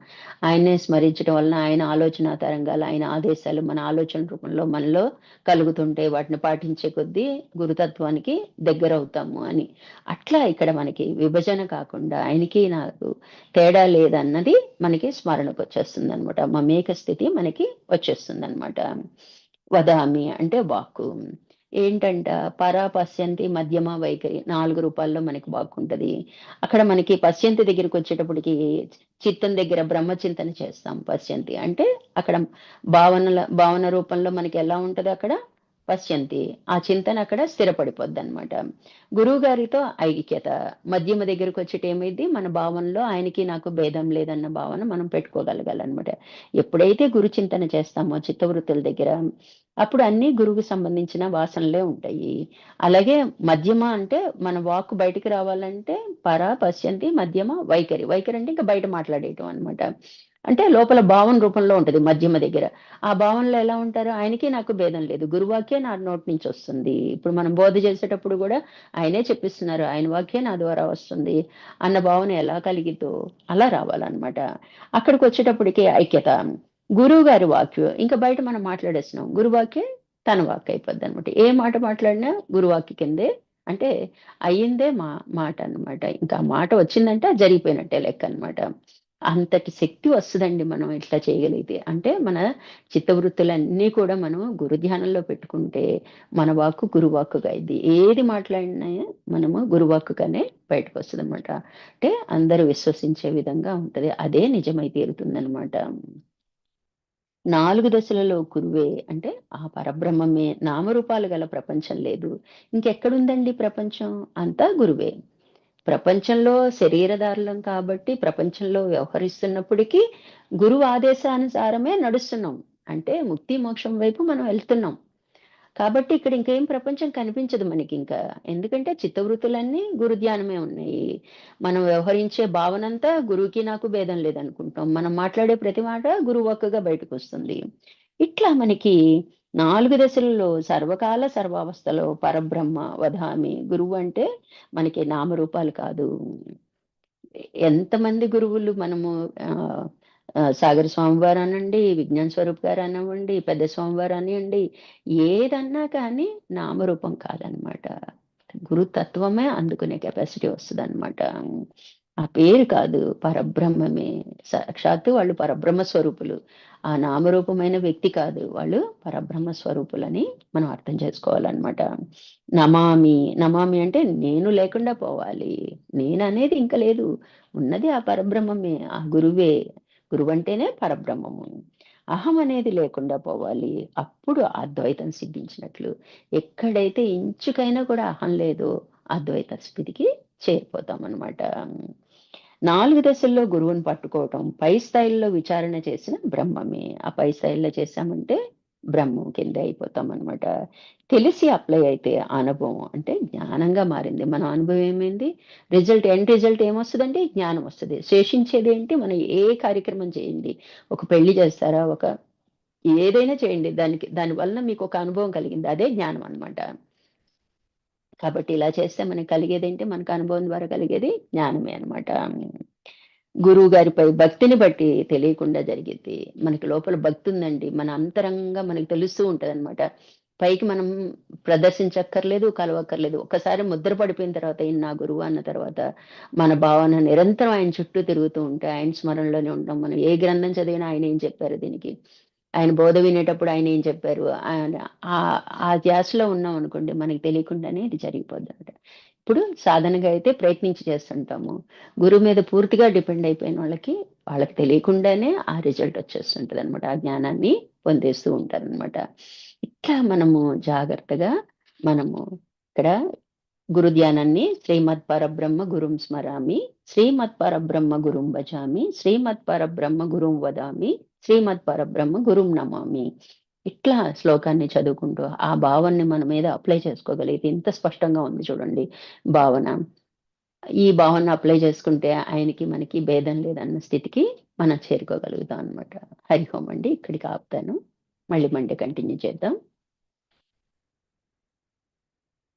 ఆయన్నే స్మరించడం వలన ఆయన ఆలోచన తరంగాలు, ఆయన ఆదేశాలు మన ఆలోచన రూపంలో మనలో కలుగుతుంటే వాటిని పాటించే కొద్దీ గురుతత్వానికి దగ్గర అవుతాము అని. అట్లా ఇక్కడ మనకి విభజన కాకుండా ఆయనకి నాకు తేడా లేదన్నది మనకి స్మరణకు వచ్చేస్తుంది అనమాట. మమేక స్థితి మనకి వచ్చేస్తుంది అనమాట. వదామి అంటే వాక్కు. ఏంటంట, పరా పశ్యంతి మధ్యమ వైఖరి 4 రూపాల్లో మనకి వాక్కుంటది. అక్కడ మనకి పశ్యంతి దగ్గరికి వచ్చేటప్పటికి చిత్తం దగ్గర బ్రహ్మచింతన చేస్తాం. పశ్యంతి అంటే అక్కడ భావన రూపంలో మనకి ఎలా ఉంటది, అక్కడ పశ్యంతి, ఆ చింతన అక్కడ స్థిరపడిపోద్ది అనమాట. గురువు గారితో ఐక్యత, మధ్యమ దగ్గరకు వచ్చేట ఏమైంది, మన భావనలో ఆయనకి నాకు భేదం లేదన్న భావన మనం పెట్టుకోగలగాలన్నమాట. ఎప్పుడైతే గురు చింతన చేస్తామో చిత్తవృత్తుల దగ్గర, అప్పుడు అన్ని గురువుకి సంబంధించిన వాసనలే ఉంటాయి. అలాగే మధ్యమ అంటే మన వాక్కు బయటికి రావాలంటే పర పశ్యంతి మధ్యమ వైఖరి. వైఖరి అంటే ఇంకా బయట మాట్లాడేయటం అనమాట. అంటే లోపల భావన రూపంలో ఉంటది మధ్యమ దగ్గర. ఆ భావనలో ఎలా ఉంటారు, ఆయనకి నాకు భేదం లేదు, గురువాక్యే నా నోటి నుంచి వస్తుంది. ఇప్పుడు మనం బోధ చేసేటప్పుడు కూడా ఆయనే చెప్పిస్తున్నారు, ఆయన వాక్యే నా ద్వారా వస్తుంది అన్న భావన ఎలా కలిగిద్దో అలా రావాలన్నమాట. అక్కడికి వచ్చేటప్పటికి ఐక్యత, గురువు గారి వాక్యం ఇంకా బయట మనం మాట్లాడేస్తున్నాం, గురువాక్యే తన వాక్ అయిపోద్ది అనమాట. ఏ మాట మాట్లాడినా గురువాక్య కిందే, అంటే అయ్యిందే మాట అన్నమాట. ఇంకా మాట వచ్చిందంటే అది జరిగిపోయినట్టే లెక్క అనమాట. అంతటి శక్తి వస్తుందండి మనం ఇట్లా చేయగలిగితే. అంటే మన చిత్తవృత్తులన్నీ కూడా మనం గురు ధ్యానంలో పెట్టుకుంటే మన వాక్కు గురువాక్కుగా అయింది. ఏది మాట్లాడినా మనము గురువాక్కుగానే బయటకు వస్తుంది అనమాట. అంటే అందరూ విశ్వసించే విధంగా ఉంటది, అదే నిజమై తీరుతుందనమాట. 4 దశలలో గురువే అంటే ఆ పరబ్రహ్మమే, నామరూపాలు గల ప్రపంచం లేదు. ఇంకెక్కడుందండి ప్రపంచం, అంతా గురువే. ప్రపంచంలో శరీరధారులం కాబట్టి ప్రపంచంలో వ్యవహరిస్తున్నప్పటికీ గురువు ఆదేశానుసారమే నడుస్తున్నాం. అంటే ముక్తి మోక్షం వైపు మనం వెళ్తున్నాం. కాబట్టి ఇక్కడ ఇంకేం ప్రపంచం కనిపించదు మనకింకా. ఎందుకంటే చిత్తవృత్తులన్నీ గురు ధ్యానమే ఉన్నాయి. మనం వ్యవహరించే భావనంతా గురువుకి నాకు భేదం లేదనుకుంటాం. మనం మాట్లాడే ప్రతి మాట గురువు వాక్కుగా బయటకొస్తుంది. ఇట్లా మనకి 4 దశలలో సర్వకాల సర్వావస్థలో పరబ్రహ్మ వదామి. గురువు అంటే మనకి నామరూపాలు కాదు. ఎంతమంది గురువులు మనము ఆహ్, సాగర స్వామివారు అనండి, విజ్ఞాన స్వరూప్ గారు అనివ్వండి, పెద్ద స్వామివారు అనియండి, ఏదన్నా కానీ నామరూపం కాదనమాట. గురుతత్వమే అందుకునే కెపాసిటీ వస్తదనమాట. ఆ పేరు కాదు, పరబ్రహ్మమే. సాక్షాత్తు వాళ్ళు పరబ్రహ్మ స్వరూపులు. ఆ నామరూపమైన వ్యక్తి కాదు, వాళ్ళు పరబ్రహ్మ స్వరూపులని మనం అర్థం చేసుకోవాలన్నమాట. నమామి, నమామి అంటే నేను లేకుండా పోవాలి. నేననేది ఇంక లేదు. ఉన్నది ఆ పరబ్రహ్మమే, ఆ గురువే. గురువంటేనే పరబ్రహ్మము. అహం అనేది లేకుండా పోవాలి. అప్పుడు అద్వైతం సిద్ధించినట్లు. ఎక్కడైతే ఇంచుకైనా కూడా అహం లేదో అద్వైత స్థితికి చేరిపోతామనమాట. 4 దశల్లో గురువుని పట్టుకోవటం, పై స్థాయిల్లో విచారణ చేసిన బ్రహ్మమే. ఆ పై స్థాయిలో చేశామంటే బ్రహ్మం కిందే అయిపోతామనమాట. తెలిసి అప్లై అయితే అనుభవం అంటే జ్ఞానంగా మారింది. మన అనుభవం ఏమైంది, ఎండ్ రిజల్ట్ ఏమొస్తదండి, జ్ఞానం వస్తది. శేషించేదేంటి, మనం ఏ కార్యక్రమం చేయండి. ఒక పెళ్లి చేస్తారా, ఏదైనా చేయండి. దాని వలన మీకొక అనుభవం కలిగింది, అదే జ్ఞానం అన్నమాట. కాబట్టి ఇలా చేస్తే మనకు కలిగేదేంటి, మనకు అనుభవం ద్వారా కలిగేది జ్ఞానమే అన్నమాట. గురువు గారిపై భక్తిని బట్టి తెలియకుండా జరిగిద్ది. మనకి లోపల భక్తి ఉందండి, మన అంతరంగంగా మనకు తెలుస్తూ ఉంటదన్నమాట. పైకి మనం ప్రదర్శించక్కర్లేదు, కలవక్కర్లేదు. ఒక్కసారి ముద్ర పడిపోయిన తర్వాత ఈయన నా గురువు అన్న తర్వాత మన భావన నిరంతరం ఆయన చుట్టూ తిరుగుతూ ఉంటే ఆయన స్మరణలోనే ఉంటాం. మనం ఏ గ్రంథం చదివినా ఆయన ఏం చెప్పారు దీనికి, ఆయన బోధ వినేటప్పుడు ఆయన ఏం చెప్పారు, ఆయన ఆ ధ్యాసలో ఉన్నాం అనుకోండి, మనకి తెలియకుండానే ఇది జరిగిపోద్దనమాట. ఇప్పుడు సాధనగా అయితే ప్రయత్నించి చేస్తుంటాము. గురువు మీద పూర్తిగా డిపెండ్ అయిపోయిన వాళ్ళకి తెలియకుండానే ఆ రిజల్ట్ వచ్చేస్తుంటది అనమాట. ఆ జ్ఞానాన్ని పొందేస్తూ ఉంటారనమాట. ఇట్లా మనము జాగ్రత్తగా మనము ఇక్కడ గురు ధ్యానాన్ని శ్రీమద్ పరబ్రహ్మ గురుం స్మరామి, శ్రీమద్ పరబ్రహ్మ గురుం భజామి, శ్రీమద్ పరబ్రహ్మ గురుం వదామి, శ్రీమద్ పరబ్రహ్మ గురుం నమామి. ఇట్లా శ్లోకాన్ని చదువుకుంటూ ఆ భావనని మన మీద అప్లై చేసుకోగలిగితే ఎంత స్పష్టంగా ఉంది చూడండి భావన. ఈ భావన అప్లై చేసుకుంటే ఆయనకి మనకి భేదం లేదన్న స్థితికి మనం చేరుకోగలుగుతాం అనమాట. హరి ఓం అండి, ఇక్కడికి ఆపుతాను. మళ్ళీ మండే కంటిన్యూ చేద్దాం.